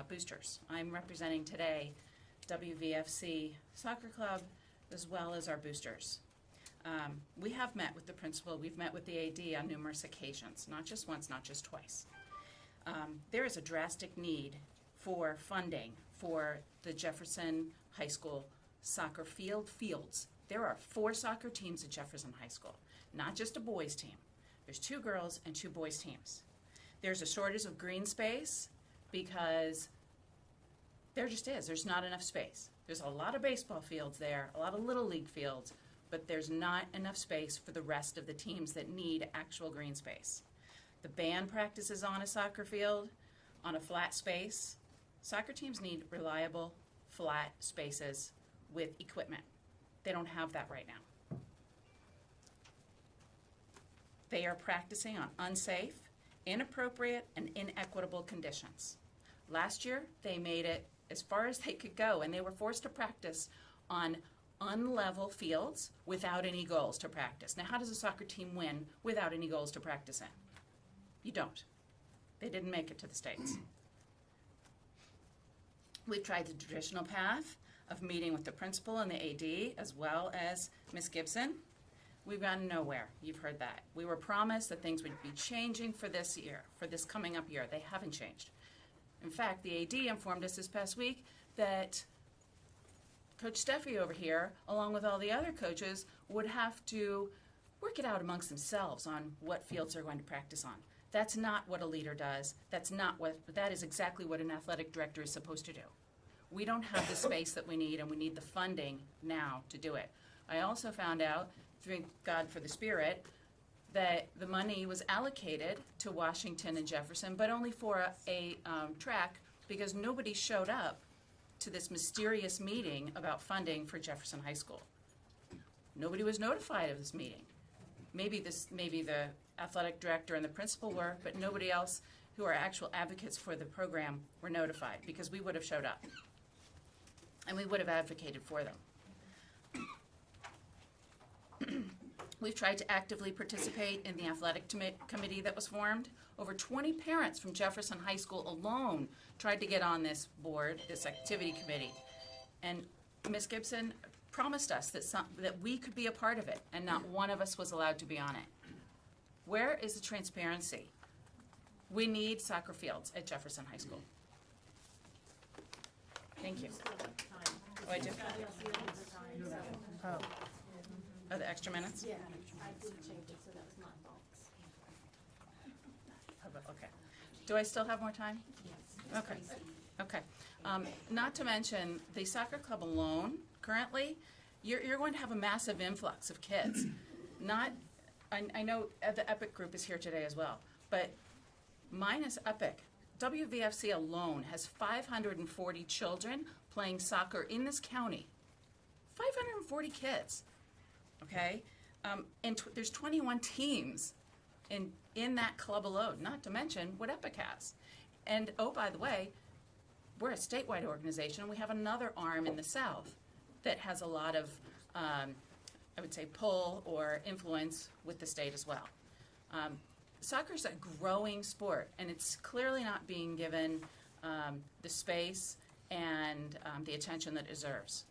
boosters. I'm representing today WVFC Soccer Club as well as our boosters. We have met with the principal, we've met with the AD on numerous occasions, not just once, not just twice. There is a drastic need for funding for the Jefferson High School soccer fields. There are 4 soccer teams at Jefferson High School, not just a boys team. There's 2 girls and 2 boys teams. There's a shortage of green space because there just is. There's not enough space. There's a lot of baseball fields there, a lot of little league fields, but there's not enough space for the rest of the teams that need actual green space. The band practices on a soccer field, on a flat space. Soccer teams need reliable, flat spaces with equipment. They don't have that right now. They are practicing on unsafe, inappropriate, and inequitable conditions. Last year, they made it as far as they could go, and they were forced to practice on unlevel fields without any goals to practice. Now, how does a soccer team win without any goals to practice in? You don't. They didn't make it to the States. We've tried the traditional path of meeting with the principal and the AD, as well as Ms. Gibson. We've gotten nowhere. You've heard that. We were promised that things would be changing for this year, for this coming up year. They haven't changed. In fact, the AD informed us this past week that Coach Steffi over here, along with all the other coaches, would have to work it out amongst themselves on what fields they're going to practice on. That's not what a leader does. That is exactly what an athletic director is supposed to do. We don't have the space that we need, and we need the funding now to do it. I also found out, thank God for the Spirit, that the money was allocated to Washington and Jefferson, but only for a track, because nobody showed up to this mysterious meeting about funding for Jefferson High School. Nobody was notified of this meeting. Maybe the athletic director and the principal were, but nobody else who are actual advocates for the program were notified, because we would have showed up and we would have advocated for them. We've tried to actively participate in the athletic committee that was formed. Over 20 parents from Jefferson High School alone tried to get on this board, this activity committee. And Ms. Gibson promised us that we could be a part of it, and not one of us was allowed to be on it. Where is the transparency? We need soccer fields at Jefferson High School. Thank you. Oh, I do? Oh, the extra minutes? Yeah, I did change it, so that was my fault. Okay. Do I still have more time? Yes. Okay. Okay. Not to mention, the soccer club alone, currently, you're going to have a massive influx of kids. I know the Epic group is here today as well, but minus Epic, WVFC alone has 540 children playing soccer in this county. 540 kids. Okay, and there's 21 teams in that club alone, not to mention what Epic has. And oh, by the way, we're a statewide organization. We have another arm in the South that has a lot of, I would say, pull or influence with the state as well. Soccer's a growing sport, and it's clearly not being given the space and the attention that it deserves.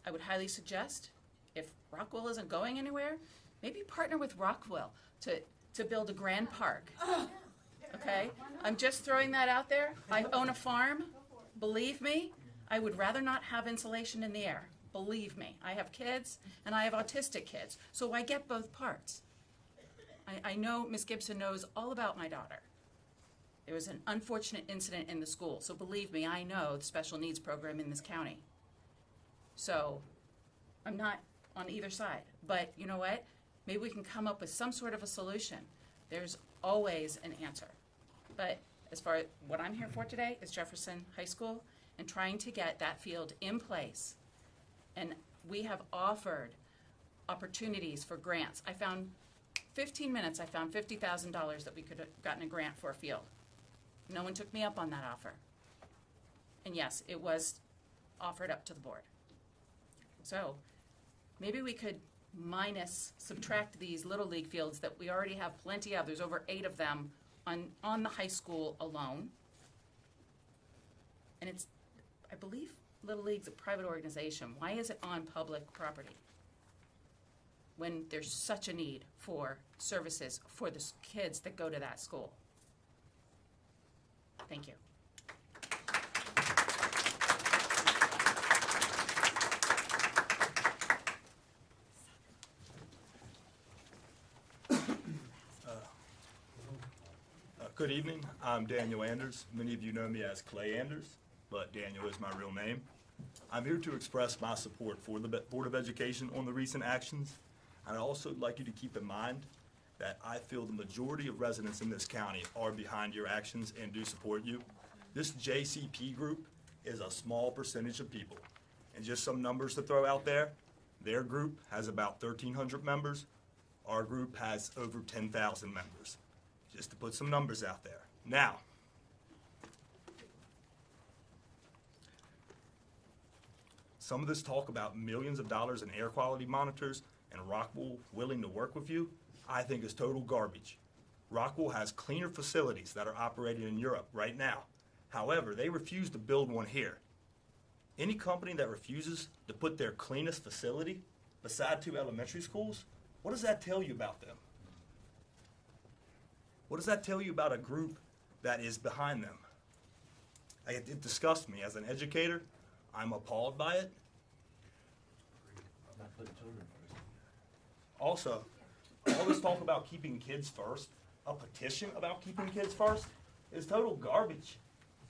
I would highly suggest, if Rockwell isn't going anywhere, maybe partner with Rockwell to build a grand park. Okay? I'm just throwing that out there. I own a farm. Believe me, I would rather not have insulation in the air. Believe me. I have kids, and I have autistic kids, so I get both parts. I know Ms. Gibson knows all about my daughter. There was an unfortunate incident in the school, so believe me, I know the special needs program in this county. So I'm not on either side, but you know what? Maybe we can come up with some sort of a solution. There's always an answer. But as far as what I'm here for today is Jefferson High School and trying to get that field in place. And we have offered opportunities for grants. I found 15 minutes, I found $50,000 that we could have gotten a grant for a field. No one took me up on that offer. And yes, it was offered up to the board. So maybe we could subtract these Little League fields that we already have plenty of. There's over 8 of them on the high school alone. And it's, I believe Little League's a private organization. Why is it on public property when there's such a need for services for the kids that go to that school? Thank you. Good evening. I'm Daniel Anders. Many of you know me as Clay Anders, but Daniel is my real name. I'm here to express my support for the Board of Education on the recent actions. And I'd also like you to keep in mind that I feel the majority of residents in this county are behind your actions and do support you. This JCP group is a small percentage of people. And just some numbers to throw out there, their group has about 1,300 members. Our group has over 10,000 members. Just to put some numbers out there. Now, some of this talk about millions of dollars in air quality monitors and Rockwell willing to work with you, I think is total garbage. Rockwell has cleaner facilities that are operating in Europe right now. However, they refuse to build one here. Any company that refuses to put their cleanest facility beside 2 elementary schools, what does that tell you about them? What does that tell you about a group that is behind them? It disgusts me. As an educator, I'm appalled by it. Also, all this talk about keeping kids first, a petition about keeping kids first, is total garbage.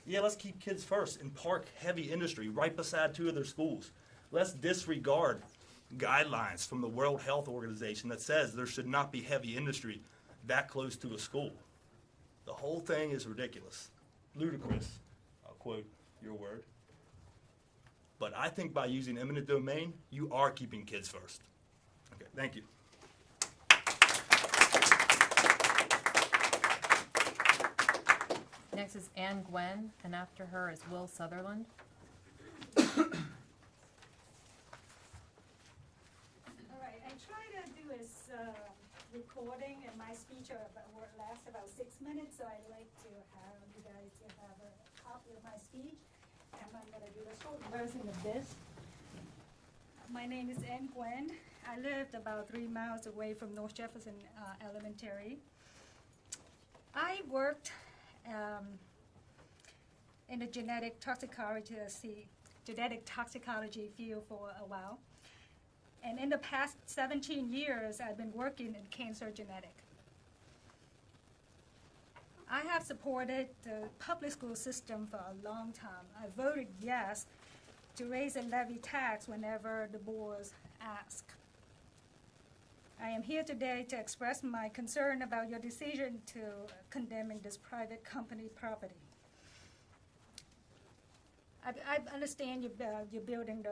Yeah, let's keep kids first and park heavy industry right beside 2 of their schools. Let's disregard guidelines from the World Health Organization that says there should not be heavy industry that close to a school. The whole thing is ridiculous, ludicrous, I'll quote your word. But I think by using eminent domain, you are keeping kids first. Okay, thank you. Next is Ann Gwen, and after her is Will Sutherland. All right, I try to do is recording, and my speech will last about 6 minutes, so I'd like to have you guys to have a copy of my speech, and I'm going to do the short version of this. My name is Ann Gwen. I lived about 3 miles away from North Jefferson Elementary. I worked in the genetic toxicology field for a while. And in the past 17 years, I've been working in cancer genetic. I have supported the public school system for a long time. I voted yes to raise and levy tax whenever the boards ask. I am here today to express my concern about your decision to condemning this private company property. I understand you're building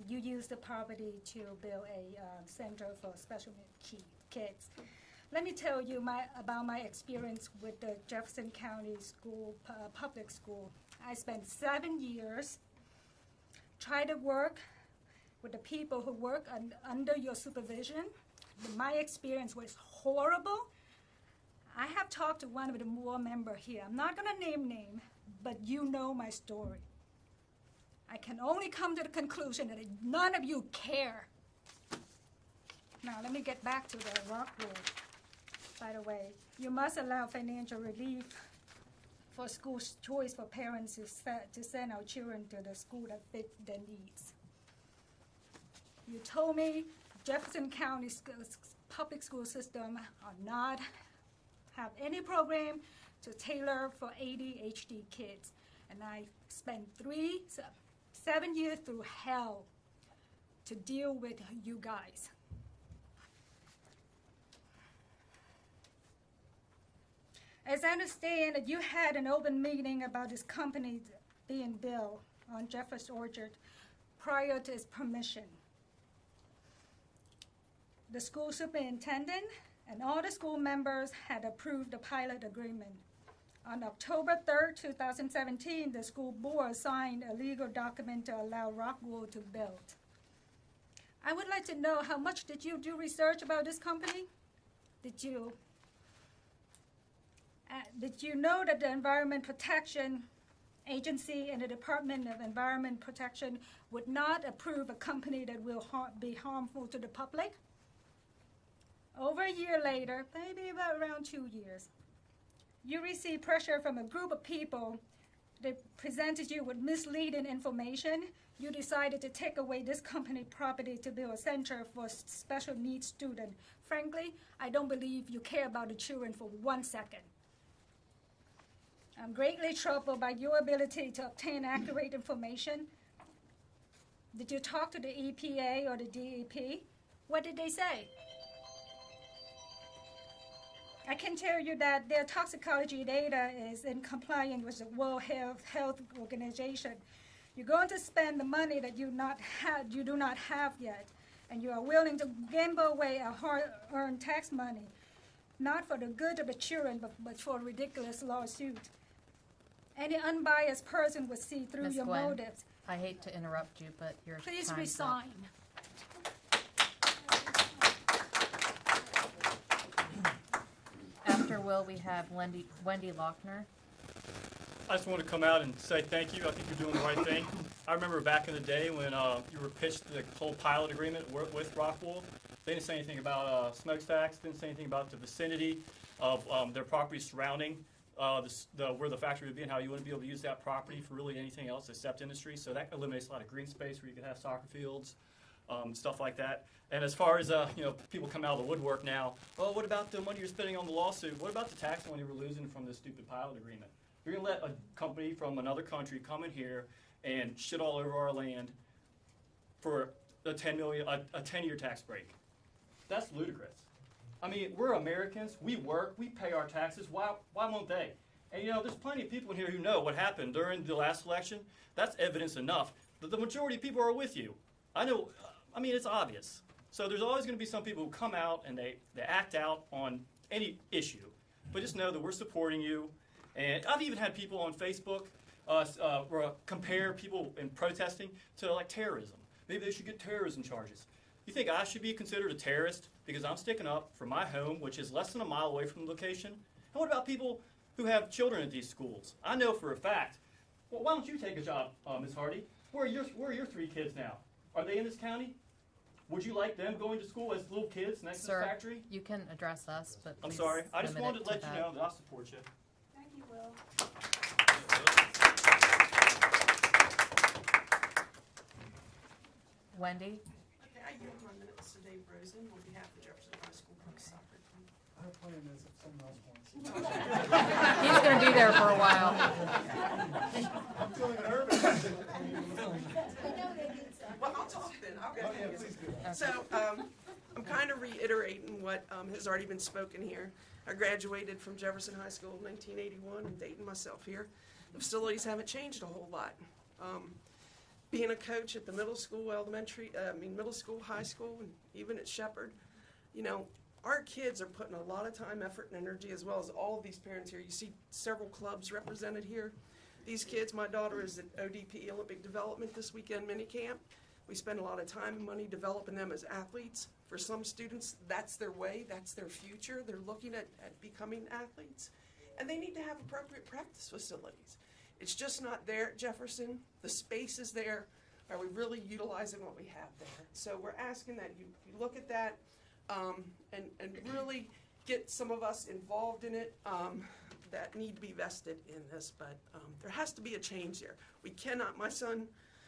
you use the property to build a center for special needs kids. Let me tell you about my experience with the Jefferson County School, public school. I spent 7 years trying to work with the people who work under your supervision. My experience was horrible. I have talked to one of the board members here. I'm not going to name names, but you know my story. I can only come to the conclusion that none of you care. Now, let me get back to the rock rule. By the way, you must allow financial relief for school choice for parents to send our children to the school that fit their needs. You told me Jefferson County public school system are not have any program to tailor for ADHD kids. And I spent 7 years through hell to deal with you guys. As I understand that you had an open meeting about this company being built on Jefferson Orchard prior to its permission. The school superintendent and all the school members had approved the pilot agreement. On October 3rd, 2017, the school board signed a legal document to allow Rockwool to build. I would like to know, how much did you do research about this company? Did you know that the Environment Protection Agency and the Department of Environment Protection would not approve a company that will be harmful to the public? Over a year later, maybe about around 2 years, you received pressure from a group of people that presented you with misleading information. You decided to take away this company property to build a center for special needs students. Frankly, I don't believe you care about the children for 1 second. I'm greatly troubled by your ability to obtain accurate information. Did you talk to the EPA or the DEP? What did they say? I can tell you that their toxicology data is in compliance with the World Health Organization. You're going to spend the money that you do not have yet, and you are willing to gamble away a hard-earned tax money, not for the good of the children, but for a ridiculous lawsuit. Any unbiased person would see through Ms. your Gwen, motives. I hate to interrupt you, but your Please time's resign. up. After Will, we have Wendy Lochner. I just want to come out and say thank you. I think you're doing the right thing. I remember back in the day when you were pitched the whole pilot agreement with Rockwool. They didn't say anything about smokestacks, didn't say anything about the vicinity of their property surrounding where the factory would be and how you wouldn't be able to use that property for really anything else except industry. So that eliminates a lot of green space where you could have soccer fields, stuff like that. And as far as people come out of the woodwork now, well, what about the money you're spending on the lawsuit? What about the tax money we're losing from this stupid pilot agreement? You're going to let a company from another country come in here and shit all over our land for a 10-year tax break. That's ludicrous. I mean, we're Americans. We work. We pay our taxes. Why won't they? And, there's plenty of people in here who know what happened during the last election. That's evidence enough that the majority of people are with you. I know. I mean, it's obvious. So there's always going to be some people who come out and they act out on any issue. But just know that we're supporting you. And I've even had people on Facebook compare people in protesting to like terrorism. Maybe they should get terrorism charges. You think I should be considered a terrorist because I'm sticking up for my home, which is less than a mile away from the location? And what about people who have children at these schools? I know for a fact. Well, why don't you take a job, Ms. Hardy? Where are your 3 kids now? Are they in this county? Would you like them going to school as little kids next to the factory? You can address us, but I'm please sorry. I just limit wanted it to let that. you know that I support you. Thank you, Will. Wendy? Okay, I yield my minutes to Dave Rosen on behalf of Jefferson High School Boys Soccer Team. Our plan is if someone else wants. He's going to be there for a while. I'm feeling nervous. Well, I'll talk then. I'll go. Oh, yeah, please do. So, I'm kind of reiterating what has already been spoken here. I graduated from Jefferson High School in 1981. I'm dating myself here. The facilities haven't changed a whole lot. Being a coach at the middle school, middle school, high school, and even at Shepherd, our kids are putting a lot of time, effort, and energy, as well as all of these parents here. You see several clubs represented here. These kids, my daughter is at ODP Olympic Development this weekend mini camp. We spend a lot of time and money developing them as athletes. For some students, that's their way, that's their future. They're looking at becoming athletes. And they need to have appropriate practice facilities. It's just not there at Jefferson. The space is there. Are we really utilizing what we have there? So we're asking that you look at that and really get some of us involved in it that need to be vested in this. But there has to be a change there. We cannot, my son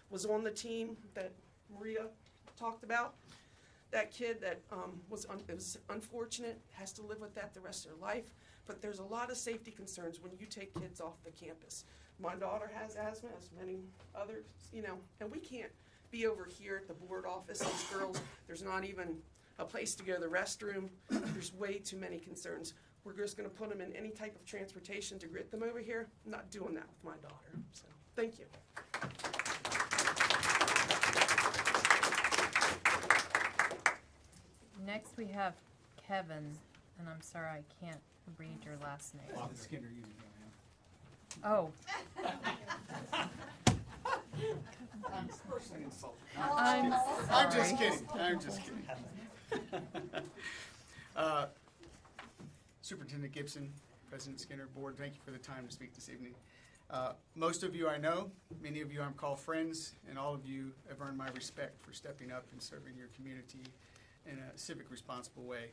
was on the team that Maria talked about. that kid that it was unfortunate, has to live with that the rest of their life. But there's a lot of safety concerns when you take kids off the campus. My daughter has asthma, as many others, and we can't be over here at the board office. These girls, there's not even a place to go to the restroom. There's way too many concerns. We're just going to put them in any type of transportation to get them over here. I'm not doing that with my daughter. So, thank you. Next, we have Kevin, and I'm sorry I can't read your last name. Skinner, you Oh. I'm I'm just sorry. kidding. I'm just kidding. Superintendent Gibson, President Skinner, Board, thank you for the time to speak this evening. Most of you I know, many of you I'm called friends, and all of you have earned my respect for stepping up and serving your community in a civic responsible way.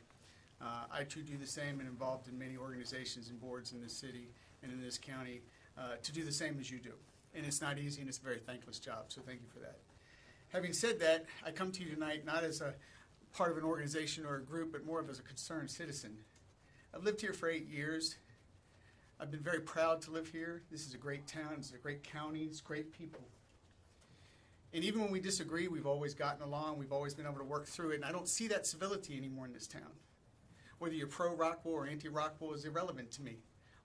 I too do the same and involved in many organizations and boards in this city and in this county to do the same as you do. And it's not easy and it's a very thankless job, so thank you for that. Having said that, I come to you tonight not as a part of an organization or a group, but more of as a concerned citizen. I've lived here for 8 years. I've been very proud to live here. This is a great town, it's a great county, it's great people. And even when we disagree, we've always gotten along, we've always been able to work through it, and I don't see that civility anymore in this town. Whether you're pro-Rockwell or anti-Rockwell is irrelevant to me.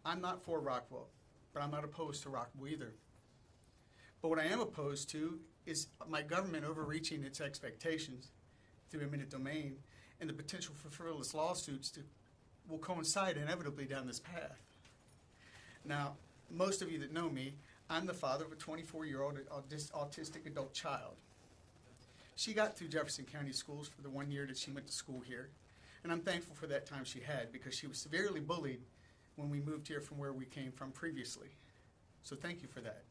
I'm not for Rockwell, but I'm not opposed to Rockwell either. But what I am opposed to is my government overreaching its expectations through eminent domain, and the potential for frivolous lawsuits will coincide inevitably down this path. Now, most of you that know me, I'm the father of a 24-year-old autistic adult child. She got through Jefferson County schools for the 1 year that she went to school here, and I'm thankful for that time she had because she was severely bullied when we moved here from where we came from previously. So thank you for that.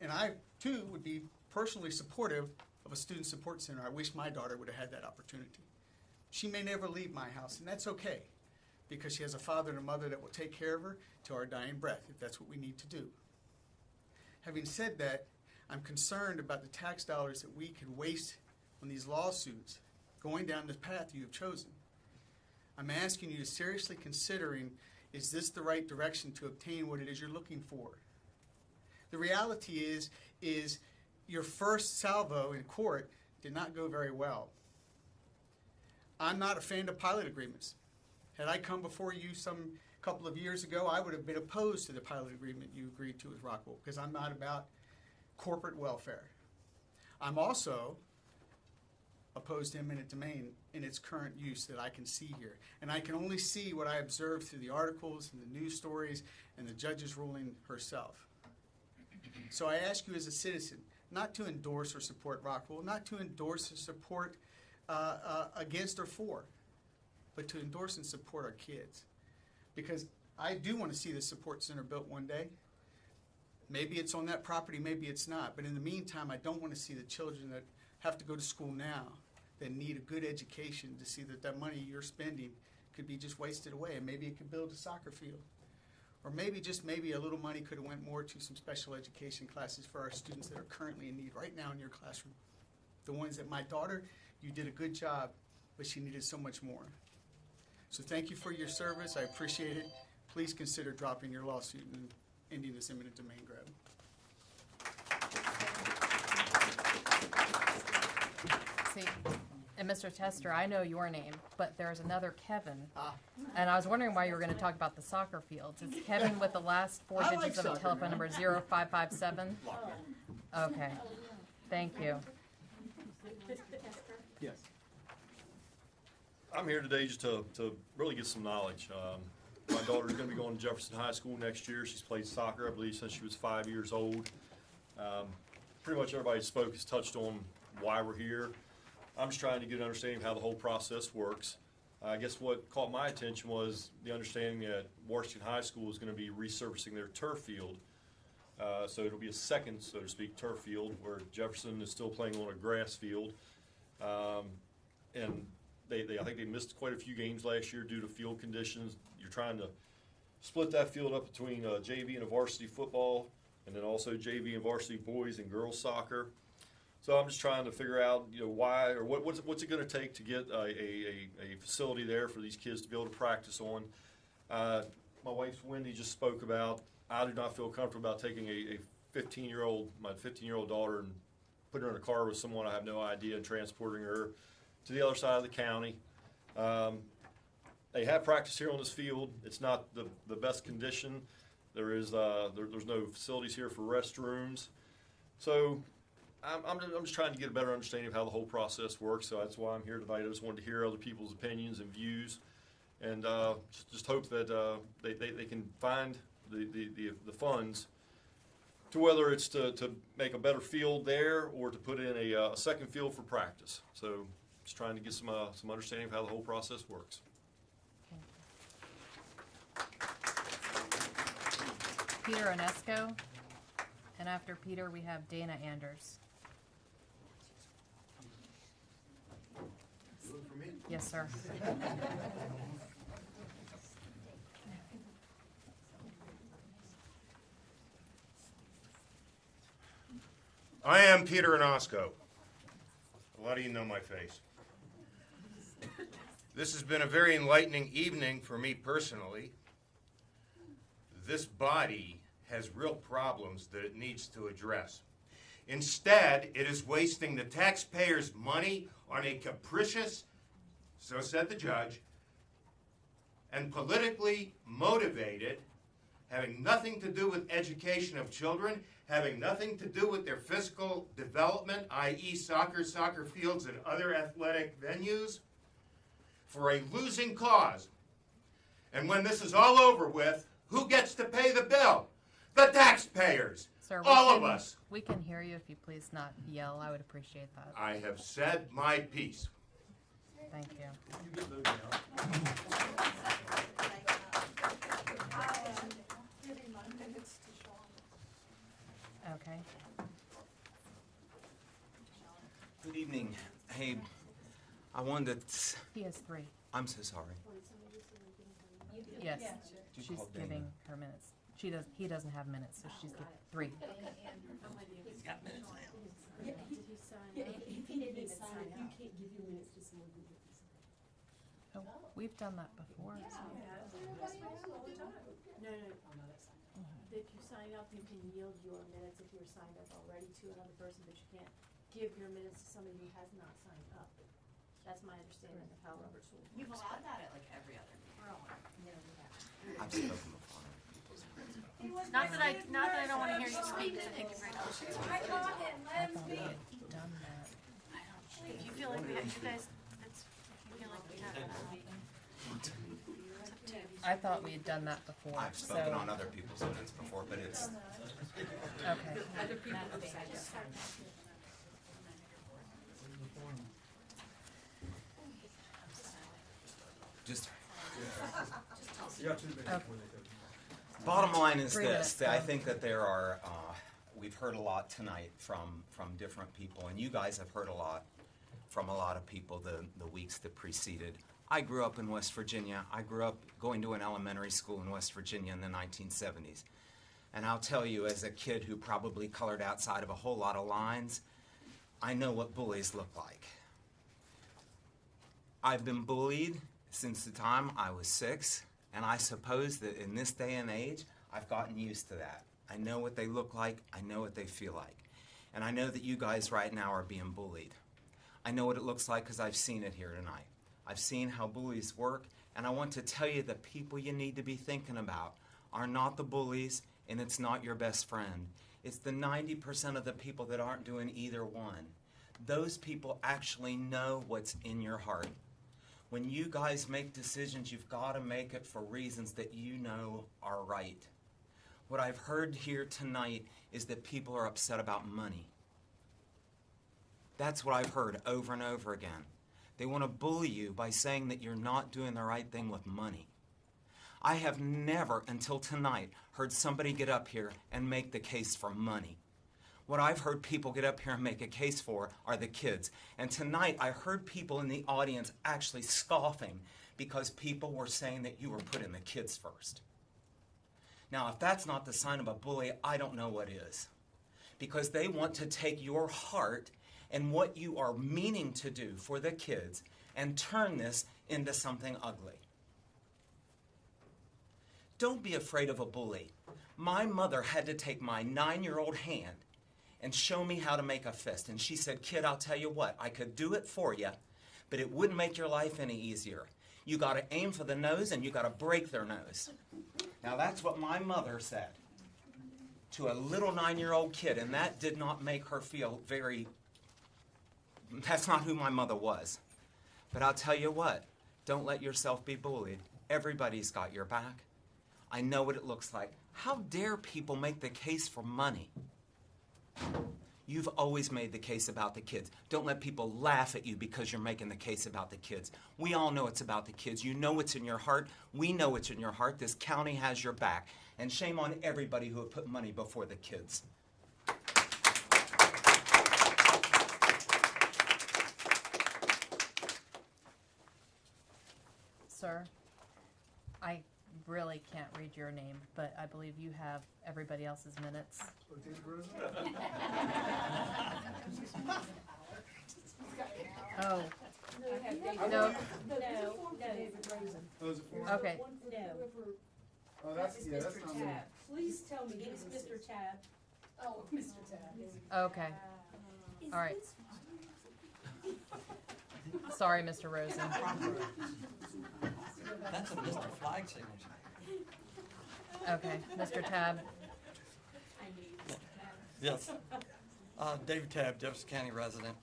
And I, too, would be personally supportive of a student support center. I wish my daughter would have had that opportunity. She may never leave my house, and that's okay, because she has a father and a mother that will take care of her to our dying breath, if that's what we need to do. Having said that, I'm concerned about the tax dollars that we could waste on these lawsuits going down the path you have chosen. I'm asking you to seriously considering, is this the right direction to obtain what it is you're looking for? The reality is your first salvo in court did not go very well. I'm not a fan of pilot agreements. Had I come before you some couple of years ago, I would have been opposed to the pilot agreement you agreed to with Rockwell because I'm not about corporate welfare. I'm also opposed to eminent domain in its current use that I can see here. And I can only see what I observed through the articles and the news stories and the judge's ruling herself. So I ask you as a citizen not to endorse or support Rockwell, not to endorse or support against or for, but to endorse and support our kids. Because I do want to see the support center built one day. Maybe it's on that property, maybe it's not. But in the meantime, I don't want to see the children that have to go to school now that need a good education to see that that money you're spending could be just wasted away. And maybe it could build a soccer field. Or maybe, just maybe, a little money could have went more to some special education classes for our students that are currently in need right now in your classroom. The ones that my daughter, you did a good job, but she needed so much more. So thank you for your service. I appreciate it. Please consider dropping your lawsuit and ending this eminent domain grab. See, and Mr. Tester, I know your name, but there's another Kevin. And I was wondering why you were going to talk about the soccer fields. It's Kevin with the last four digits of the telephone number 0557. Okay. Thank you. Yes. I'm here today just to really get some knowledge. My daughter's going to be going to Jefferson High School next year. She's played soccer, I believe, since she was 5 years old. Pretty much everybody who spoke has touched on why we're here. I'm just trying to get an understanding of how the whole process works. I guess what caught my attention was the understanding that Washington High School is going to be resurfacing their turf field. So it'll be a second, so to speak, turf field where Jefferson is still playing on a grass field. And I think they missed quite a few games last year due to field conditions. You're trying to split that field up between JV and a varsity football, and then also JV and varsity boys and girls soccer. So I'm just trying to figure out, why or what's it going to take to get a facility there for these kids to be able to practice on. My wife Wendy just spoke about, I do not feel comfortable about taking my 15-year-old daughter and putting her in a car with someone I have no idea and transporting her to the other side of the county. They have practice here on this field. It's not the best condition. There's no facilities here for restrooms. So I'm just trying to get a better understanding of how the whole process works. So that's why I'm here tonight. I just wanted to hear other people's opinions and views, and just hope that they can find the funds to whether it's to make a better field there or to put in a second field for practice. So just trying to get some understanding of how the whole process works. Peter Onesco, and after Peter, we have Dana Anders. Yes, sir. I am Peter Onosco. A lot of you know my face. This has been a very enlightening evening for me personally. This body has real problems that it needs to address. Instead, it is wasting the taxpayers' money on a capricious, so said the judge, and politically motivated, having nothing to do with education of children, having nothing to do with their physical development, i.e. soccer fields, and other athletic venues, for a losing cause. And when this is all over with, who gets to pay the bill? The taxpayers. Sir, all of us. We can hear you if you please not yell. I would appreciate that. I have said my piece. Thank you. Okay. Good evening. Hey, I wanted to... He has 3. I'm so sorry. Yes, You she's called Dana. giving her minutes. He doesn't have minutes, so she's giving 3. He's got minutes now. Did he sign up? If he didn't sign up, you can't give your minutes to someone who didn't sign up. Oh, we've done that before. No, if you sign up, you can yield your minutes if you're signed up already to another person, but you can't give your minutes to somebody who has not signed up. That's my understanding of how Robert's rules. You've allowed that at like every other meeting. I've spoken before. Not that I don't want to hear you speak, because I think you're great. I thought we had done that. If you feel like we have, you guys, that's, if you feel like we have. I thought we had done that before. I've spoken so- on other people's minutes before, but it's... Okay. Other people have signed up. Just... Okay. Bottom line is 3 this, minutes, that I go. think that there are, we've heard a lot tonight from different people, and you guys have heard a lot from a lot of people the weeks that preceded. I grew up in West Virginia. I grew up going to an elementary school in West Virginia in the 1970s. And I'll tell you, as a kid who probably colored outside of a whole lot of lines, I know what bullies look like. I've been bullied since the time I was 6. And I suppose that in this day and age, I've gotten used to that. I know what they look like. I know what they feel like. And I know that you guys right now are being bullied. I know what it looks like because I've seen it here tonight. I've seen how bullies work, and I want to tell you the people you need to be thinking about are not the bullies, and it's not your best friend. It's the 90% of the people that aren't doing either one. Those people actually know what's in your heart. When you guys make decisions, you've got to make it for reasons that you know are right. What I've heard here tonight is that people are upset about money. That's what I've heard over and over again. They want to bully you by saying that you're not doing the right thing with money. I have never, until tonight, heard somebody get up here and make the case for money. What I've heard people get up here and make a case for are the kids. And tonight I heard people in the audience actually scoffing because people were saying that you were putting the kids first. Now, if that's not the sign of a bully, I don't know what is. Because they want to take your heart and what you are meaning to do for the kids and turn this into something ugly. Don't be afraid of a bully. My mother had to take my 9-year-old hand and show me how to make a fist. And she said, "Kid, I'll tell you what, I could do it for you, but it wouldn't make your life any easier. You got to aim for the nose and you got to break their nose." Now that's what my mother said to a little 9-year-old kid, and that did not make her feel very, that's not who my mother was. But I'll tell you what, don't let yourself be bullied. Everybody's got your back. I know what it looks like. How dare people make the case for money? You've always made the case about the kids. Don't let people laugh at you because you're making the case about the kids. We all know it's about the kids. You know what's in your heart. We know what's in your heart. This county has your back. And shame on everybody who have put money before the kids. Sir, I really can't read your name, but I believe you have everybody else's minutes. Oh. No. Okay. Oh, that's not me. Please tell me it's Mr. Tab. Oh, Mr. Tab. Okay. All right. Sorry, Mr. Rosen. That's a Mr. Flag signature. Okay, Mr. Tab. Yes. David Tabb, Jefferson County resident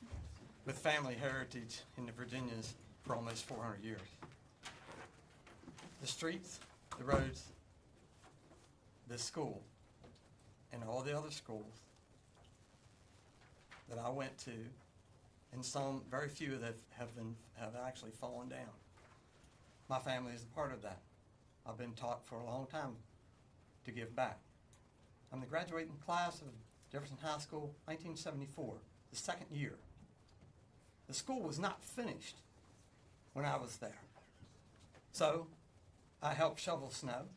with family heritage in the Virginias for almost 400 years. The streets, the roads, this school, and all the other schools that I went to, and some, very few that have actually fallen down. My family is a part of that. I've been taught for a long time to give back. I'm the graduating class of Jefferson High School, 1974, the second year. The school was not finished when I was there. So I helped shovel snow.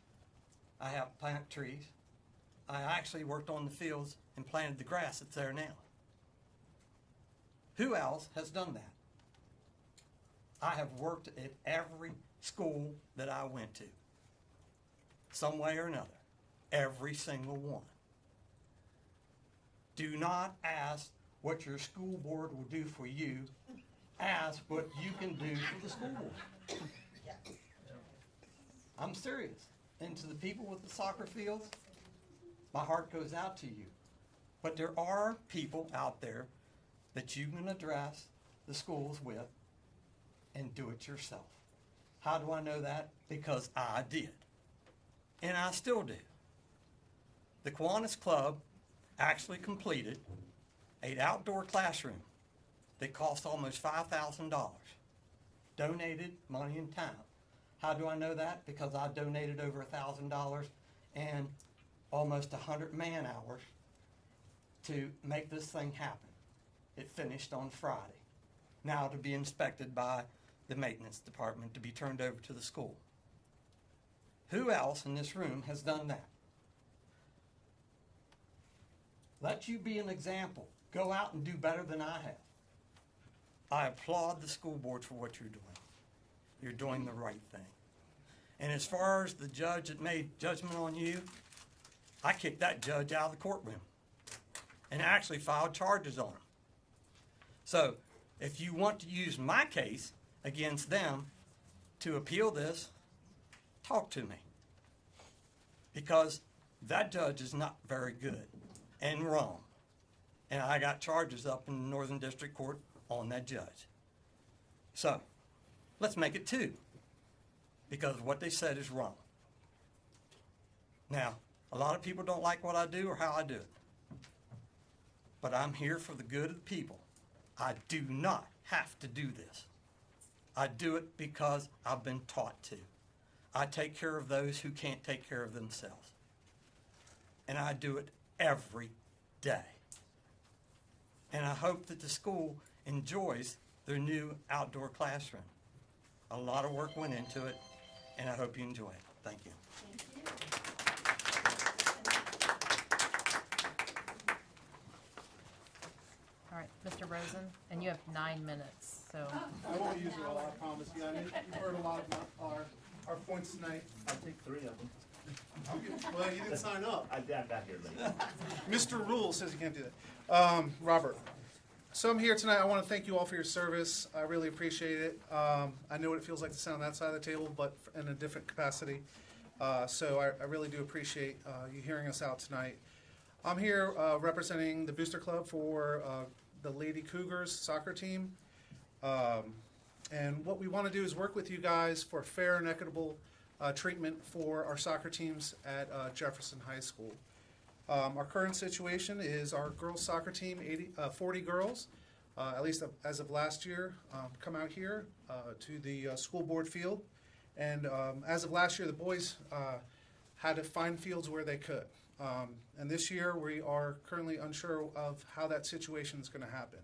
I helped plant trees. I actually worked on the fields and planted the grass that's there now. Who else has done that? I have worked at every school that I went to, some way or another, every single one. Do not ask what your school board will do for you. Ask what you can do for the school board. I'm serious. And to the people with the soccer fields, my heart goes out to you. But there are people out there that you can address the schools with and do it yourself. How do I know that? Because I did. And I still do. The Kiwanis Club actually completed an outdoor classroom that cost almost $5,000. Donated money and time. How do I know that? Because I donated over $1,000 and almost 100 man hours to make this thing happen. It finished on Friday. Now to be inspected by the maintenance department to be turned over to the school. Who else in this room has done that? Let you be an example. Go out and do better than I have. I applaud the school board for what you're doing. You're doing the right thing. And as far as the judge that made judgment on you, I kicked that judge out of the courtroom and actually filed charges on him. So if you want to use my case against them to appeal this, talk to me. Because that judge is not very good and wrong. And I got charges up in the Northern District Court on that judge. So let's make it 2. Because what they said is wrong. Now, a lot of people don't like what I do or how I do it. But I'm here for the good of the people. I do not have to do this. I do it because I've been taught to. I take care of those who can't take care of themselves. And I do it every day. And I hope that the school enjoys their new outdoor classroom. A lot of work went into it, and I hope you enjoy it. Thank you. All right. Mr. Rosen, and you have 9 minutes, so. I won't use it all, I promise you. I mean, you've heard a lot of our points tonight. I'll take 3 of them. Well, you didn't sign up. I got here late. Mr. Rule says you can't do that. Robert. So I'm here tonight. I want to thank you all for your service. I really appreciate it. I know what it feels like to sit on that side of the table, but in a different capacity. So I really do appreciate you hearing us out tonight. I'm here representing the Booster Club for the Lady Cougars soccer team. And what we want to do is work with you guys for fair and equitable treatment for our soccer teams at Jefferson High School. Our current situation is our girls soccer team, 40 girls, at least as of last year, come out here to the school board field. And as of last year, the boys had to find fields where they could. And this year, we are currently unsure of how that situation is going to happen.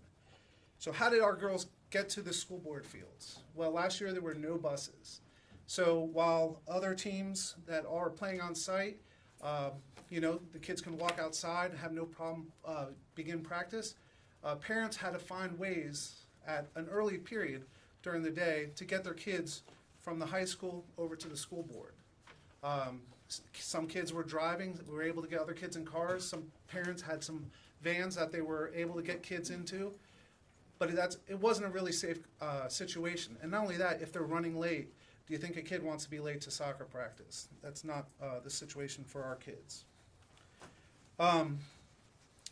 So how did our girls get to the school board fields? Well, last year there were no buses. So while other teams that are playing on site, the kids can walk outside, have no problem begin practice, parents had to find ways at an early period during the day to get their kids from the high school over to the school board. Some kids were driving, we were able to get other kids in cars. Some parents had some vans that they were able to get kids into. But it wasn't a really safe situation. And not only that, if they're running late, do you think a kid wants to be late to soccer practice? That's not the situation for our kids.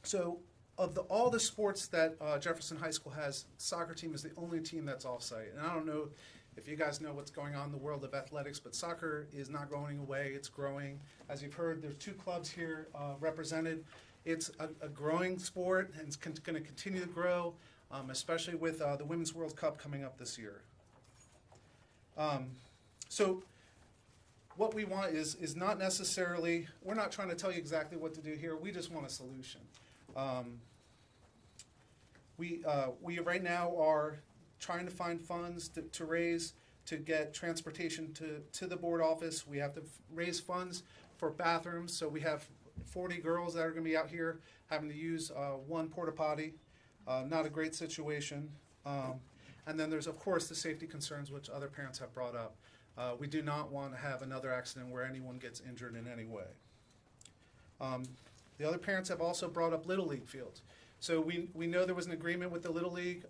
So of all the sports that Jefferson High School has, soccer team is the only team that's off-site. And I don't know if you guys know what's going on in the world of athletics, but soccer is not going away, it's growing. As you've heard, there's 2 clubs here represented. It's a growing sport, and it's going to continue to grow, especially with the Women's World Cup coming up this year. So what we want is not necessarily, we're not trying to tell you exactly what to do here, we just want a solution. We right now are trying to find funds to raise to get transportation to the board office. We have to raise funds for bathrooms, so we have 40 girls that are going to be out here having to use 1 porta potty. Not a great situation. And then there's, of course, the safety concerns which other parents have brought up. We do not want to have another accident where anyone gets injured in any way. The other parents have also brought up Little League fields. So we know there was an agreement with the Little League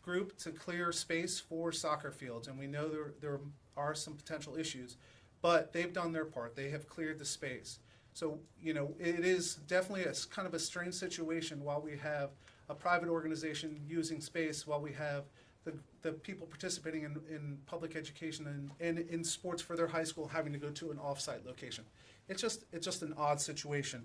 group to clear space for soccer fields, and we know there are some potential issues, but they've done their part. They have cleared the space. So, it is definitely kind of a strange situation while we have a private organization using space, while we have the people participating in public education and in sports for their high school having to go to an off-site location. It's just an odd situation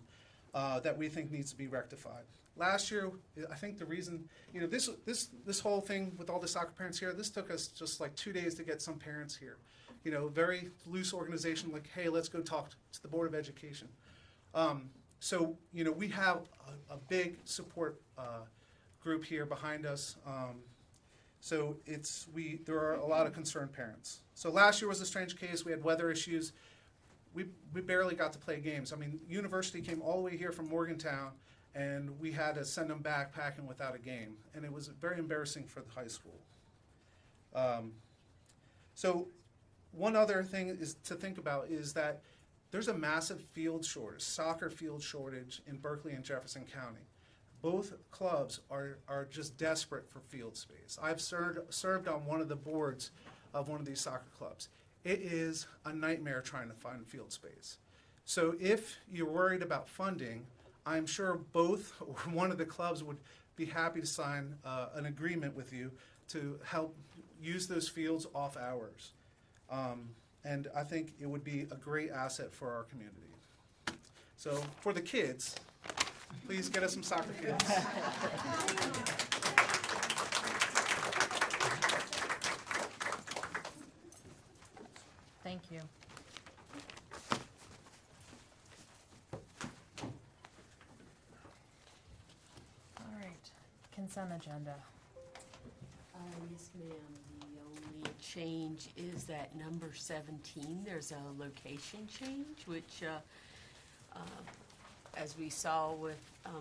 that we think needs to be rectified. Last year, I think the reason, this whole thing with all the soccer parents here, this took us just like 2 days to get some parents here. Very loose organization, like, hey, let's go talk to the Board of Education. So, we have a big support group here behind us. So there are a lot of concerned parents. So last year was a strange case. We had weather issues. We barely got to play games. I mean, university came all the way here from Morgantown, and we had to send them back packing without a game. And it was very embarrassing for the high school. So one other thing is to think about is that there's a massive field shortage, soccer field shortage in Berkeley and Jefferson County. Both clubs are just desperate for field space. I've served on one of the boards of one of these soccer clubs. It is a nightmare trying to find field space. So if you're worried about funding, I'm sure both or one of the clubs would be happy to sign an agreement with you to help use those fields off hours. And I think it would be a great asset for our community. So for the kids, please get us some soccer fields. Thank you. All right, consent agenda. Yes, ma'am. The only change is that number 17, there's a location change, which as we saw with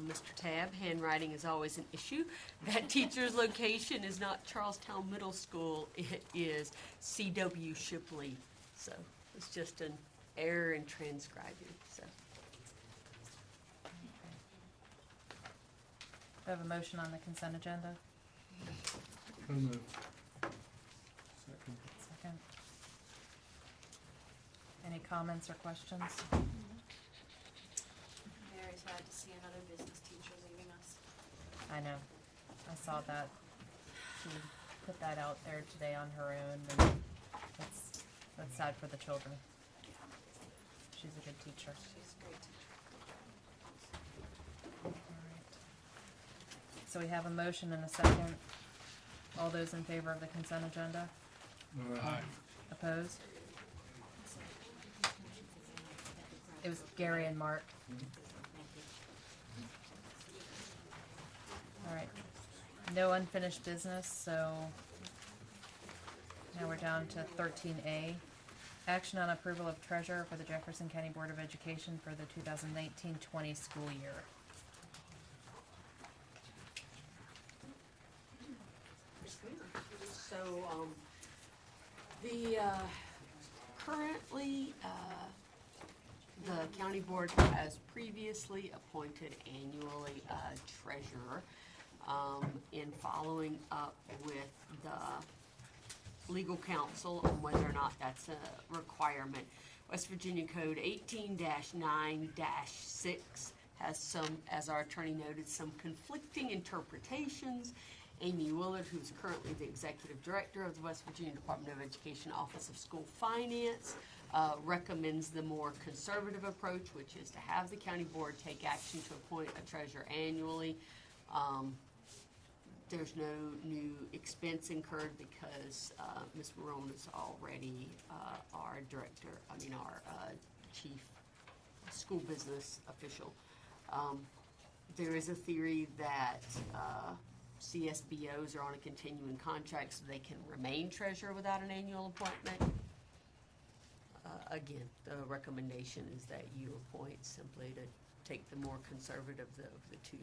Mr. Tabb, handwriting is always an issue. That teacher's location is not Charlestown Middle School, it is C.W. Shipley. So it's just an error in transcribing, so. Do I have a motion on the consent agenda? So moved. Second. Any comments or questions? Very sad to see another business teacher leaving us. I know. I saw that. She put that out there today on her own, and that's sad for the children. She's a good teacher. She's a great teacher. All right. So we have a motion and a second. All those in favor of the consent agenda? Aye. Opposed? It was Gary and Mark. All right. No unfinished business, so now we're down to 13A. Action on approval of treasurer for the Jefferson County Board of Education for the 2019-20 school year. So, currently, the county board has previously appointed annually a treasurer. In following up with the legal counsel on whether or not that's a requirement. West Virginia Code 18-9-6 has some, as our attorney noted, some conflicting interpretations. Amy Willard, who's currently the executive director of the West Virginia Department of Education Office of School Finance, recommends the more conservative approach, which is to have the county board take action to appoint a treasurer annually. There's no new expense incurred because Ms. Marone is already our director, our chief school business official. There is a theory that CSBOs are on a continuing contract so they can remain treasurer without an annual appointment. Again, the recommendation is that you appoint simply to take the more conservative of the two.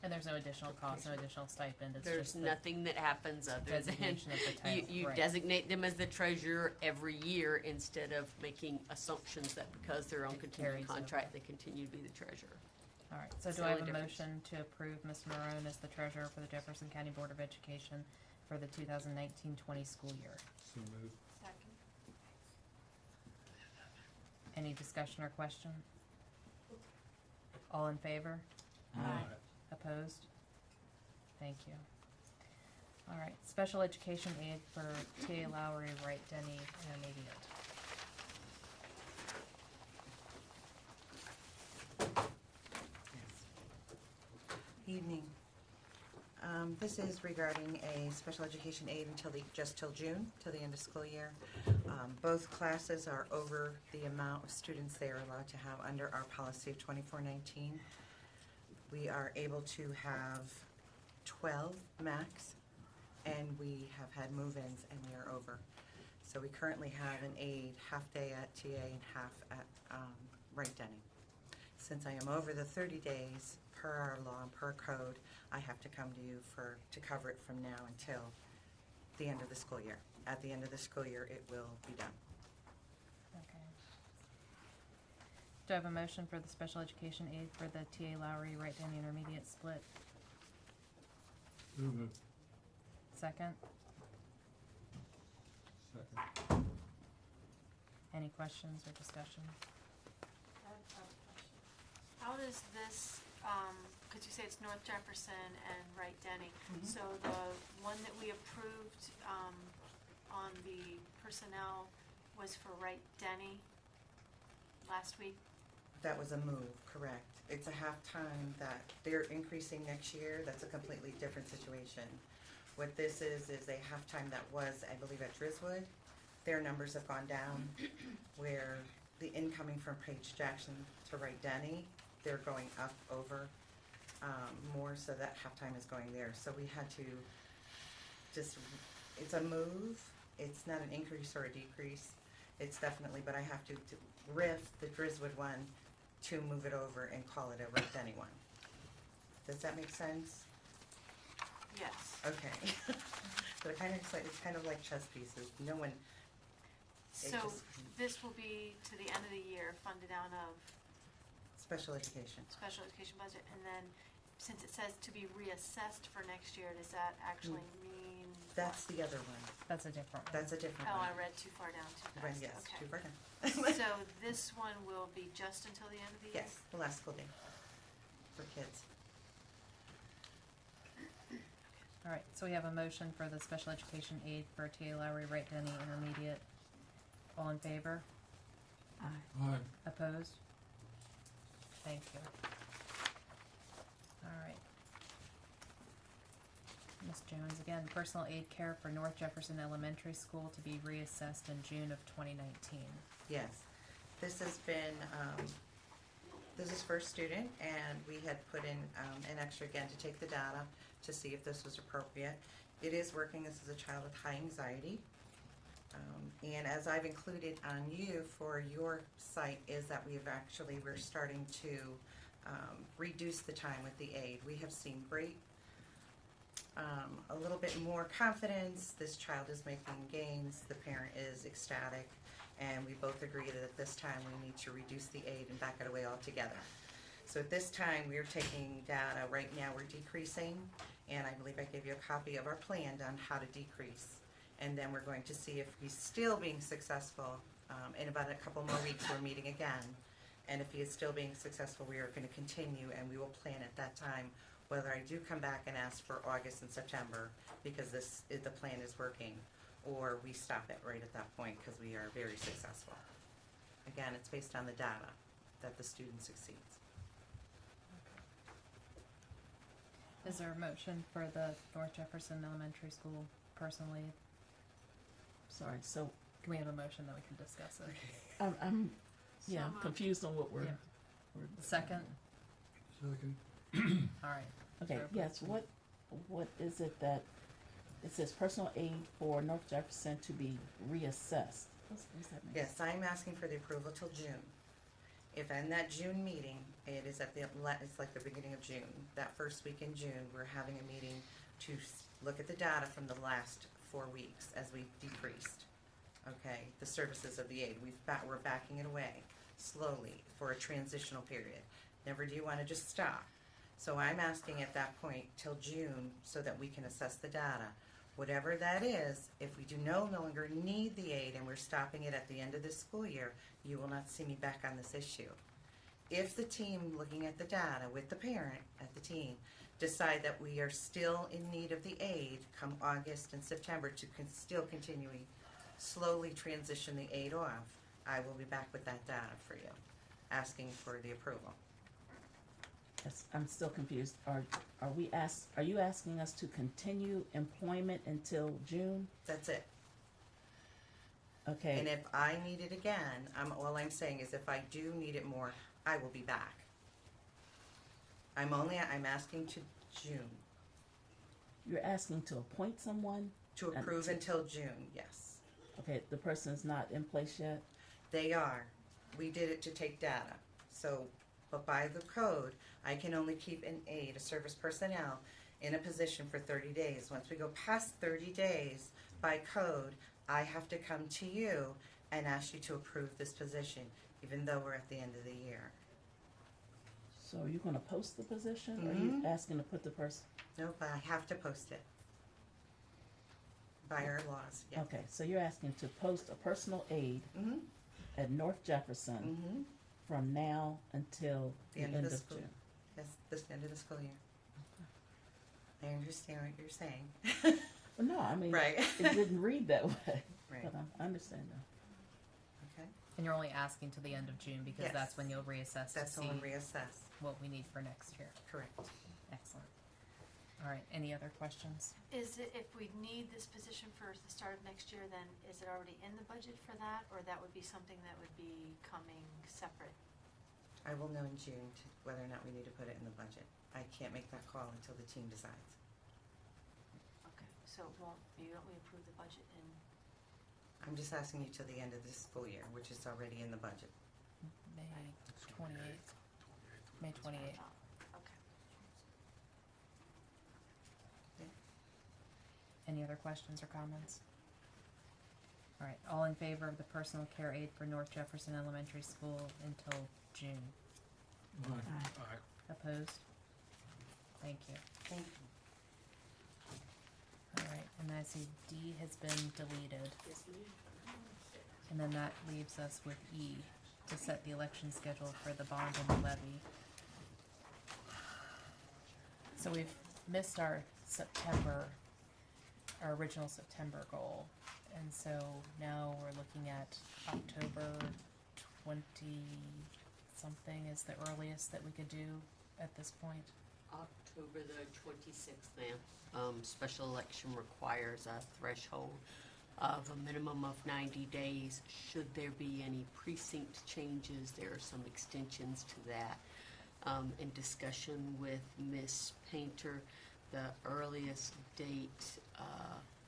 And there's no additional cost, no additional stipend, it's There's just the nothing that happens other than designation of the title. you Right. designate them as the treasurer every year instead of making assumptions that because they're on It continuing carries over. contract, they continue to be the treasurer. All right, so It's do the I have only a difference. motion to approve Ms. Marone as the treasurer for the Jefferson County Board of Education for the 2019-20 school year? So moved. Second. Any discussion or question? All in favor? Aye. Opposed? Thank you. All right, special education aid for T.A. Lowry, Wright Denny Intermediate. Evening. This is regarding a special education aid just till June, till the end of school year. Both classes are over the amount of students they are allowed to have under our policy of 2419. We are able to have 12 max, and we have had move-ins, and we are over. So we currently have an aid half-day at TA and half at Wright Denny. Since I am over the 30 days per our law and per code, I have to come to you to cover it from now until the end of the school year. At the end of the school year, it will be done. Okay. Do I have a motion for the special education aid for the T.A. Lowry, Wright Denny Intermediate split? So moved. Second? Second. Any questions or discussion? How does this, because you say it's North Jefferson and Wright Denny, Mhm. so the one that we approved on the personnel was for Wright Denny last week? That was a move, correct. It's a half-time that they're increasing next year. That's a completely different situation. What this is a half-time that was, I believe, at Driswood. Their numbers have gone down, where the incoming from Paige Jackson to Wright Denny, they're going up over more, so that halftime is going there. So we had to just, it's a move. It's not an increase or a decrease. It's definitely, but I have to RIF the Driswood one to move it over and call it a Wright Denny one. Does that make sense? Yes. Okay. So it's kind of like chess pieces. No one. So this will be to the end of the year funded out of Special education. special education budget, and then since it says to be reassessed for next year, does that actually mean? That's the other one. That's a different one. That's a different Oh, one. I read too far down too Right, fast. yes, Okay. too far down. So this one will be just until the end of the year? Yes, the last school day for kids. All right, so we have a motion for the special education aid for T.A. Lowry Wright Denny Intermediate. All in favor? Aye. Opposed? Thank you. All right. Ms. Jones, again, personal aid care for North Jefferson Elementary School to be reassessed in June of 2019. Yes, this has been, this is for a student, and we had put in an extra again to take the data to see if this was appropriate. It is working. This is a child with high anxiety. And as I've included on you for your site is that we're starting to reduce the time with the aid. We have seen great, a little bit more confidence. This child is making gains. The parent is ecstatic. And we both agree that at this time we need to reduce the aid and back it away altogether. So at this time, we are taking data. Right now, we're decreasing, and I believe I gave you a copy of our plan on how to decrease. And then we're going to see if he's still being successful. In about a couple more weeks, we're meeting again. And if he is still being successful, we are going to continue, and we will plan at that time whether I do come back and ask for August and September because the plan is working, or we stop it right at that point because we are very successful. Again, it's based on the data that the student succeeds. Is there a motion for the North Jefferson Elementary School personal aid? Sorry, so Can we have a motion that we can discuss it? I'm So confused on what we're. Yeah. Second? Second. All right. Okay, Sure. yes, what is it that, it says personal aid for North Jefferson to be reassessed? What's that mean? Yes, I'm asking for the approval till June. If in that June meeting, it is at it's like the beginning of June, that first week in June, we're having a meeting to look at the data from the last 4 weeks as we decreased, okay, the services of the aid. We're backing it away slowly for a transitional period. Never do you want to just stop. So I'm asking at that point till June so that we can assess the data. Whatever that is, if we do no longer need the aid and we're stopping it at the end of this school year, you will not see me back on this issue. If the team, looking at the data with the parent at the team, decide that we are still in need of the aid come August and September to still continuing slowly transition the aid off, I will be back with that data for you, asking for the approval. Yes, I'm still confused. Are you asking us to continue employment until June? That's it. Okay. And if I need it again, all I'm saying is if I do need it more, I will be back. I'm asking to June. You're asking to appoint someone? To approve until June, yes. Okay, the person's not in place yet? They are. We did it to take data. So, but by the code, I can only keep an aide, a service personnel, in a position for 30 days. Once we go past 30 days, by code, I have to come to you and ask you to approve this position, even though we're at the end of the year. So are you gonna post the position, or are you asking to put the person? No, but I have to post it. By our laws, yeah. Okay, so you're asking to post a personal aid at North Jefferson from now until the end of school. June? Yes, this end of the school year. I understand what you're saying. Well, no, I mean, Right. it didn't read that way. Right. But I understand now. Okay. And you're only asking to the end of June because Yes. that's when you'll reassess to That's see when we reassess. what we need for next year. Correct. Excellent. All right, any other questions? Is it, if we need this position for the start of next year, then is it already in the budget for that, or that would be something that would be coming separate? I will know in June whether or not we need to put it in the budget. I can't make that call until the team decides. Okay, so you won't approve the budget in, I'm just asking you till the end of this school year, which is already in the budget. May 28th. May 28th. Any other questions or comments? All right, all in favor of the personal care aide for North Jefferson Elementary School until June? Aye. Opposed? Thank you. Thank All right, and I see D has been deleted. Yes, ma'am. And then that leaves us with E, to set the election schedule for the bond and the levy. So we've missed our original September goal. And so now we're looking at October 20-something is the earliest that we could do at this point. October the 26th, ma'am. Special election requires a threshold of a minimum of 90 days. Should there be any precinct changes, there are some extensions to that. In discussion with Miss Painter, the earliest date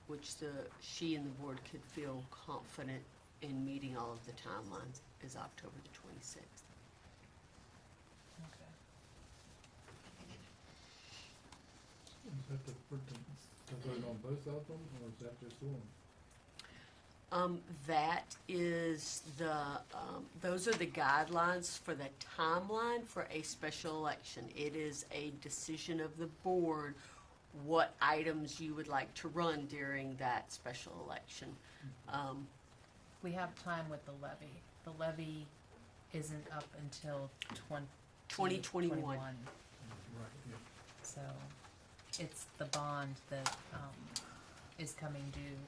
which she and the board could feel confident in meeting all of the timelines is October the 26th. Okay. Is that the vote on both of them, or is that just one? That is those are the guidelines for the timeline for a special election. It is a decision of the board what items you would like to run during that special election. We have time with the levy. The levy isn't up until 2021. Right, yeah. So it's the bond that is coming due,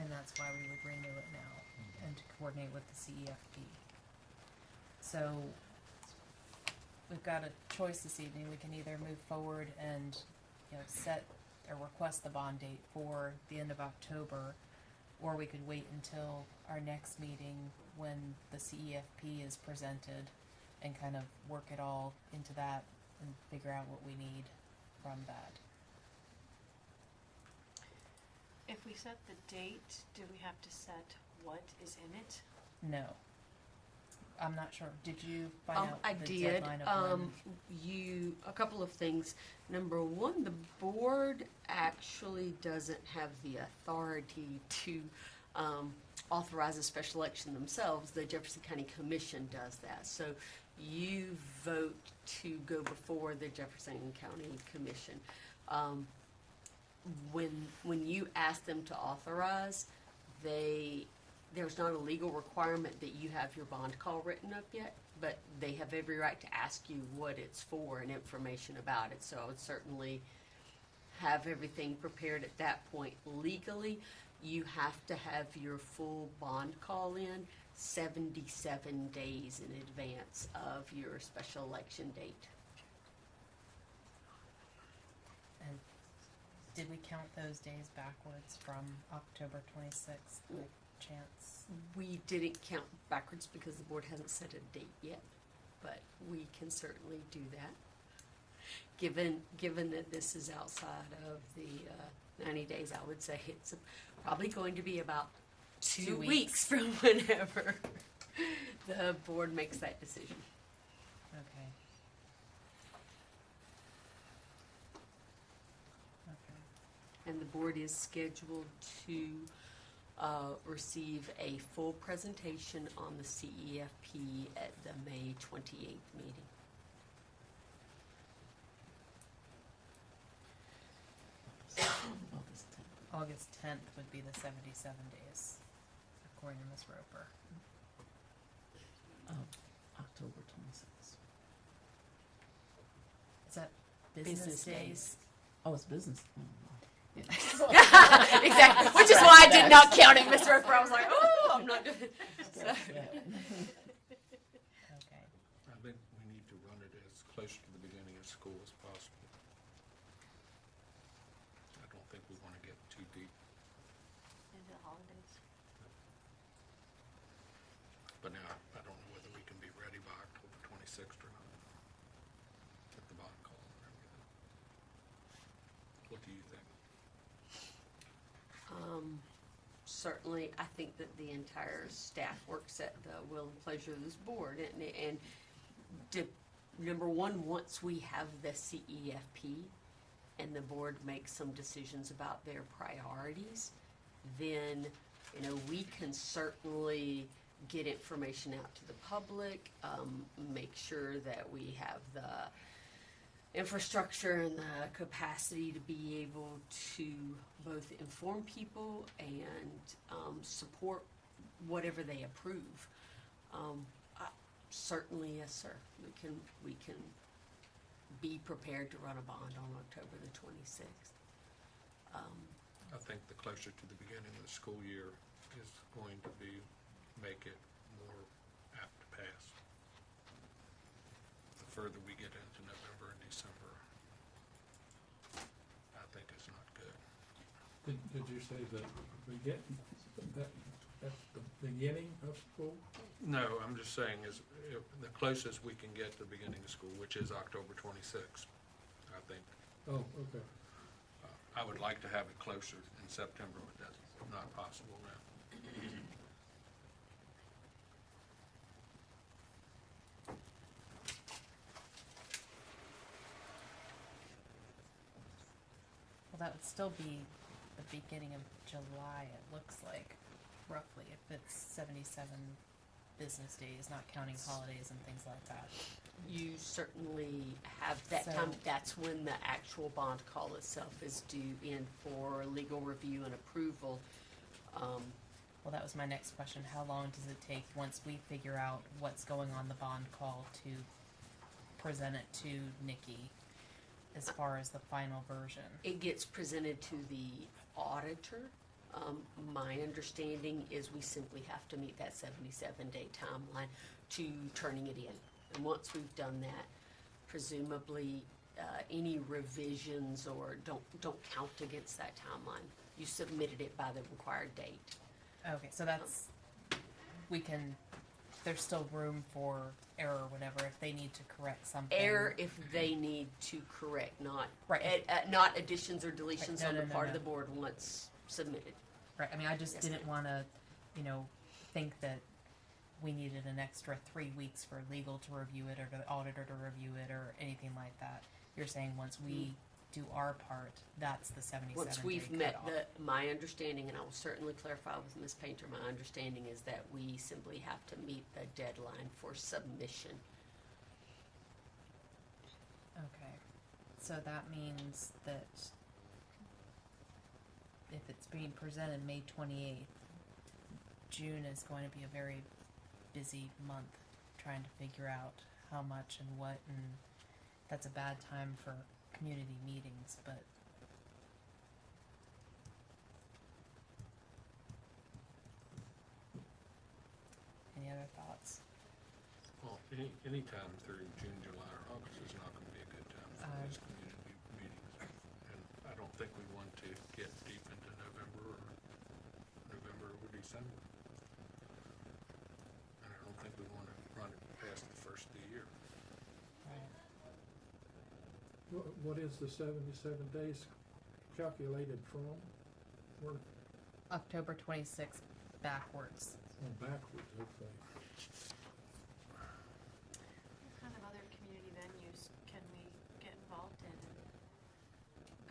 and that's why we would renew it now and to coordinate with the CEFP. So we've got a choice this evening. We can either move forward and set or request the bond date for the end of October, or we could wait until our next meeting when the CEFP is presented and kind of work it all into that and figure out what we need from that. If we set the date, do we have to set what is in it? No. I'm not sure. Did you find out I the did. deadline of when? A couple of things. Number one, the board actually doesn't have the authority to authorize a special election themselves. The Jefferson County Commission does that. So you vote to go before the Jefferson County Commission. When you ask them to authorize, there's not a legal requirement that you have your bond call written up yet, but they have every right to ask you what it's for and information about it. So I would certainly have everything prepared at that point. Legally, you have to have your full bond call in 77 days in advance of your special election date. And did we count those days backwards from October 26th? By chance? We didn't count backwards because the board hasn't set a date yet, but we can certainly do that. Given that this is outside of the 90 days, I would say it's probably going to be about 2 weeks from whenever the board makes that decision. Okay. Okay. And the board is scheduled to receive a full presentation on the CEFP at the May 28th meeting. August 10th would be the 77 days, according to Ms. Roper. October 26th. Is that business Business days? days. Oh, it's business. Exactly, which is why I did not count it, Ms. Roper. I was like, oh, I'm not doing it. So. Okay. I think we need to run it as close to the beginning of school as possible. I don't think we want to get too deep. Into the holidays. But now, I don't know whether we can be ready by October 26th or not. With the bond call and everything. What do you think? certainly, I think that the entire staff works at the will and pleasure of this board. Number one, once we have the CEFP and the board makes some decisions about their priorities, then, we can certainly get information out to the public, make sure that we have the infrastructure and the capacity to be able to both inform people and support whatever they approve. Certainly, yes, sir. We can be prepared to run a bond on October the 26th. I think the closer to the beginning of the school year is going to make it more apt to pass. The further we get into November and December, I think it's not good. Did you say that that's the beginning of school? No, I'm just saying is the closest we can get to the beginning of school, which is October 26th, I think. Oh, okay. I would like to have it closer in September, but that's not possible now. Well, that would still be the beginning of July, it looks like, roughly, if it's 77 business days, not counting holidays and things like that. You certainly have that So- time. That's when the actual bond call itself is due in for legal review and approval. Well, that was my next question. How long does it take once we figure out what's going on the bond call to present it to Nikki as far as the final version? It gets presented to the auditor. My understanding is we simply have to meet that 77-day timeline to turning it in. And once we've done that, presumably any revisions or don't count against that timeline. You submitted it by the required date. Okay, so that's, there's still room for error, whatever, if they need to correct something. Error if they need to correct, not Right. not additions or deletions Right. No, on the no, part no. of the board once submitted. Right, I mean, I just Yes, didn't ma'am. wanna, think that we needed an extra 3 weeks for legal to review it or the auditor to review it or anything like that. You're saying once we do our part, that's the 77-day Once we've met cutoff. my understanding, and I will certainly clarify with Ms. Painter, my understanding is that we simply have to meet the deadline for submission. Okay, so that means that if it's being presented May 28th, June is going to be a very busy month trying to figure out how much and what, and that's a bad time for community meetings, but any other thoughts? Well, any time through June, July, or August is not going to be a good time for these community meetings. And I don't think we want to get deep into November or December. And I don't think we want to run it past the first of the year. What is the 77 days calculated from? Where, October 26th backwards. backwards, okay. What kind of other community venues can we get involved in and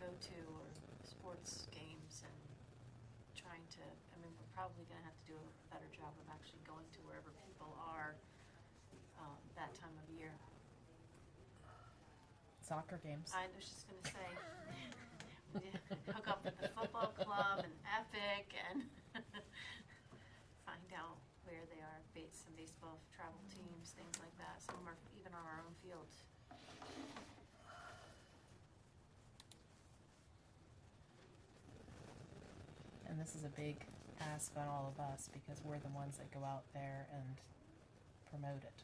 go to, or sports games, and trying to, we're probably gonna have to do a better job of actually going to wherever people are, that time of year. Soccer games. I was just gonna say, hook up with the football club and Epic and find out where they are, some baseball travel teams, things like that. Some of them are even on our own field. And this is a big ask on all of us because we're the ones that go out there and promote it.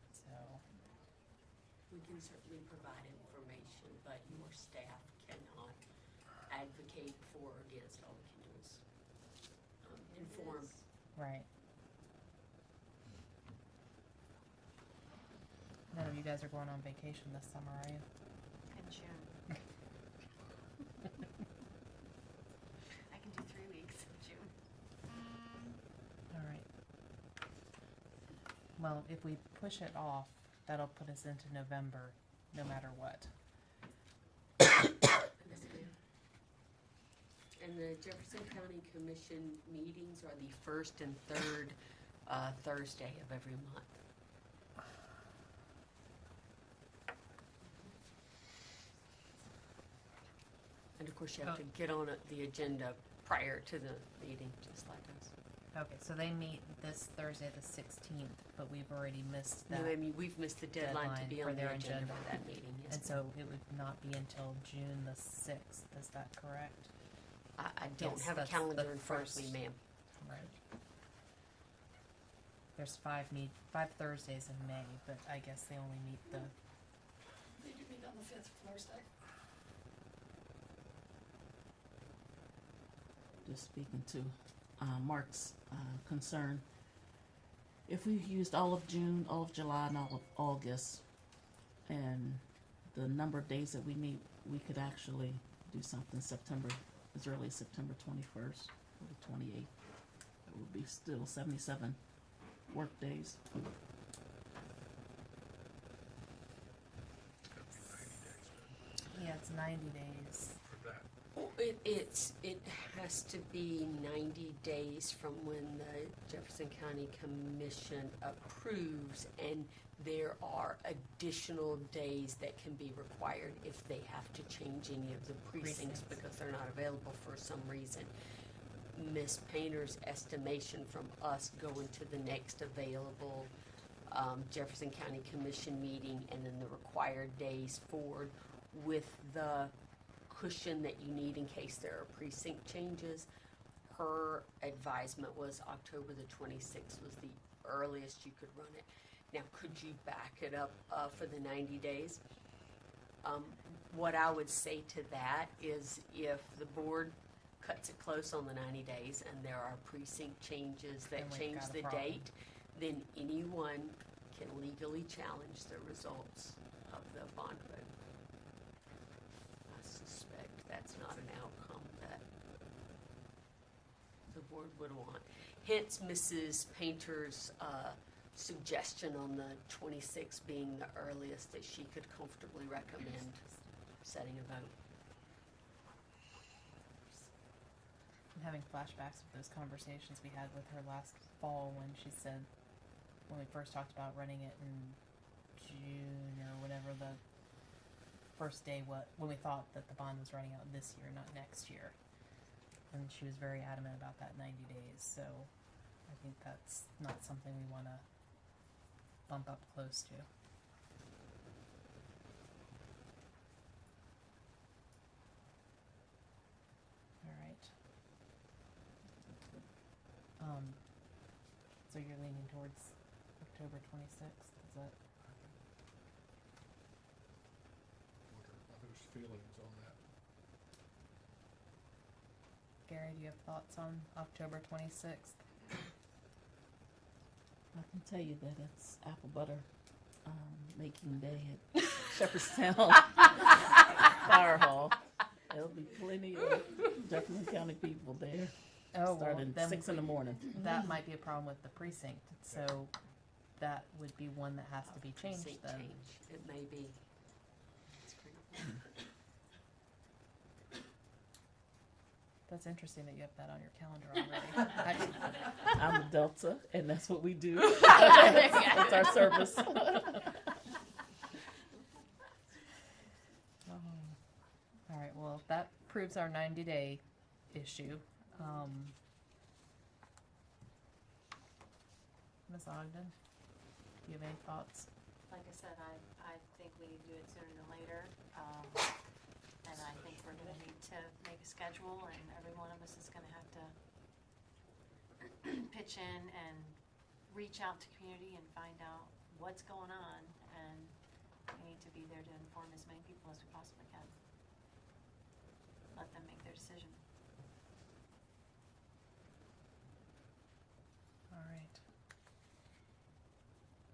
So, We can certainly provide information, but your staff cannot advocate for or against. All we can do is inform. right. None of you guys are going on vacation this summer, are you? In June. I can do 3 weeks. Well, if we push it off, that'll put us into November, no matter what. And the Jefferson County Commission meetings are the first and third Thursday of every month. And of course, you have to get on the agenda prior to the meeting, just like us. Okay, so they meet this Thursday, the 16th, but we've already missed that. No, I mean, we've missed the deadline to be for on the their agenda for that meeting, yes. And so it would not be until June the 6th, is that correct? I don't Yes, have a that's calendar the in front of me, first. ma'am. Right. There's 5 Thursdays in May, but I guess they only meet the, They do meet on the 5th Thursday. Just speaking to Mark's concern. If we used all of June, all of July, and all of August, and the number of days that we meet, we could actually do something September, as early as September 21st or the 28th. It would be still 77 work days. yeah, it's 90 days. For that. Well, it has to be 90 days from when the Jefferson County Commission approves, and there are additional days that can be required if they have to change any of the precincts because they're not available for some reason. Ms. Painter's estimation from us going to the next available Jefferson County Commission meeting and then the required days forward with the cushion that you need in case there are precinct changes. Her advisement was October the 26th was the earliest you could run it. Now, could you back it up for the 90 days? What I would say to that is if the board cuts it close on the 90 days and there are precinct changes that Then we've change got a the problem. date, then anyone can legally challenge the results of the bond vote. I suspect that's not an outcome that the board would want. Hence, Mrs. Painter's suggestion on the 26th being the earliest that she could comfortably recommend setting a vote. I'm having flashbacks of those conversations we had with her last fall when she said, when we first talked about running it in June or whatever the first day, when we thought that the bond was running out this year, not next year. And she was very adamant about that 90 days, so I think that's not something we want to bump up close to. All right. So you're leaning towards October 26th, is that? What are others' feelings on that? Gary, do you have thoughts on October 26th? I can tell you that it's apple butter making day at Jefferson Fire Hall. There'll be plenty of Jefferson County people there. Oh, starting well, then 6 in the morning. That might be a problem with the precinct, so that would be one that has to be changed Precinct then. change. It may be. It's critical. That's interesting that you have that on your calendar already. I'm a Delta, and that's what we do. That's our service. All right, well, that proves our 90-day issue. Ms. Ogden, do you have any thoughts? Like I said, I think we need to do it sooner than later. And I think we're gonna need to make a schedule, and every one of us is gonna have to pitch in and reach out to community and find out what's going on, and we need to be there to inform as many people as we possibly can. Let them make their decision. All right.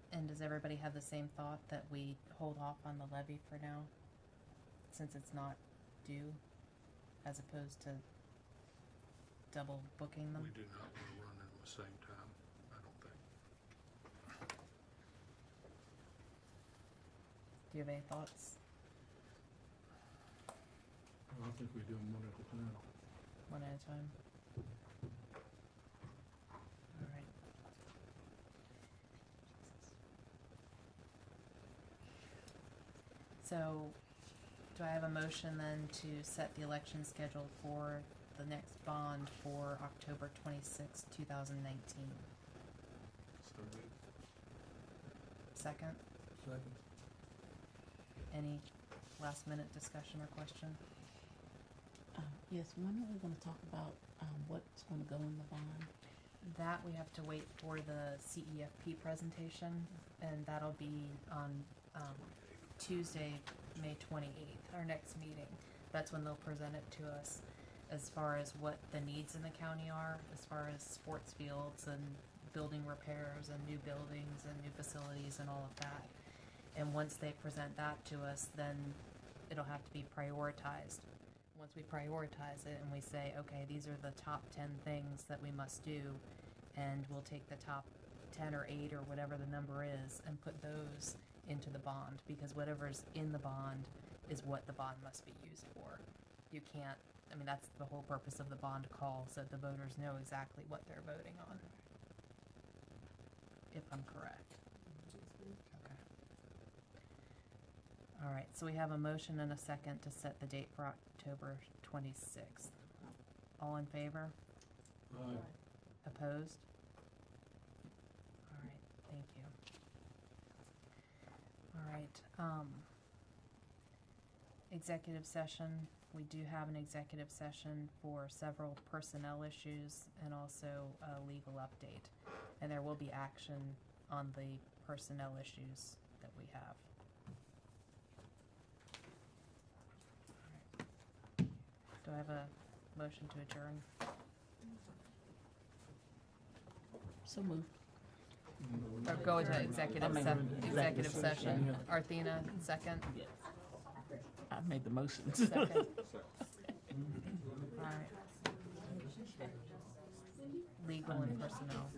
And does everybody have the same thought that we hold off on the levy for now, since it's not due, as opposed to double booking them? We do not want to run at the same time, I don't think. Do you have any thoughts? I think we do them one at a time. One at a time? All right. So, do I have a motion then to set the election scheduled for the next bond for October 26, 2019? So moved. Second? Second. Any last minute discussion or question? Yes, when are we gonna talk about, what's gonna go in the bond? That we have to wait for the CEFP presentation, and that'll be on Tuesday, May 28th, our next meeting. That's when they'll present it to us as far as what the needs in the county are, as far as sports fields and building repairs and new buildings and new facilities and all of that. And once they present that to us, then it'll have to be prioritized. Once we prioritize it and we say, okay, these are the top 10 things that we must do, and we'll take the top 10 or 8 or whatever the number is and put those into the bond, because whatever's in the bond is what the bond must be used for. You can't, I mean, that's the whole purpose of the bond call, so that the voters know exactly what they're voting on. If I'm correct. Okay. All right, so we have a motion and a second to set the date for October 26th. All in favor? Aye. Opposed? All right, thank you. All right, executive session. We do have an executive session for several personnel issues and also a legal update. And there will be action on the personnel issues that we have. All right. Do I have a motion to adjourn? So moved. Or go into executive session. Arthina, second. I made the motion. Second. All right. Legal and personnel.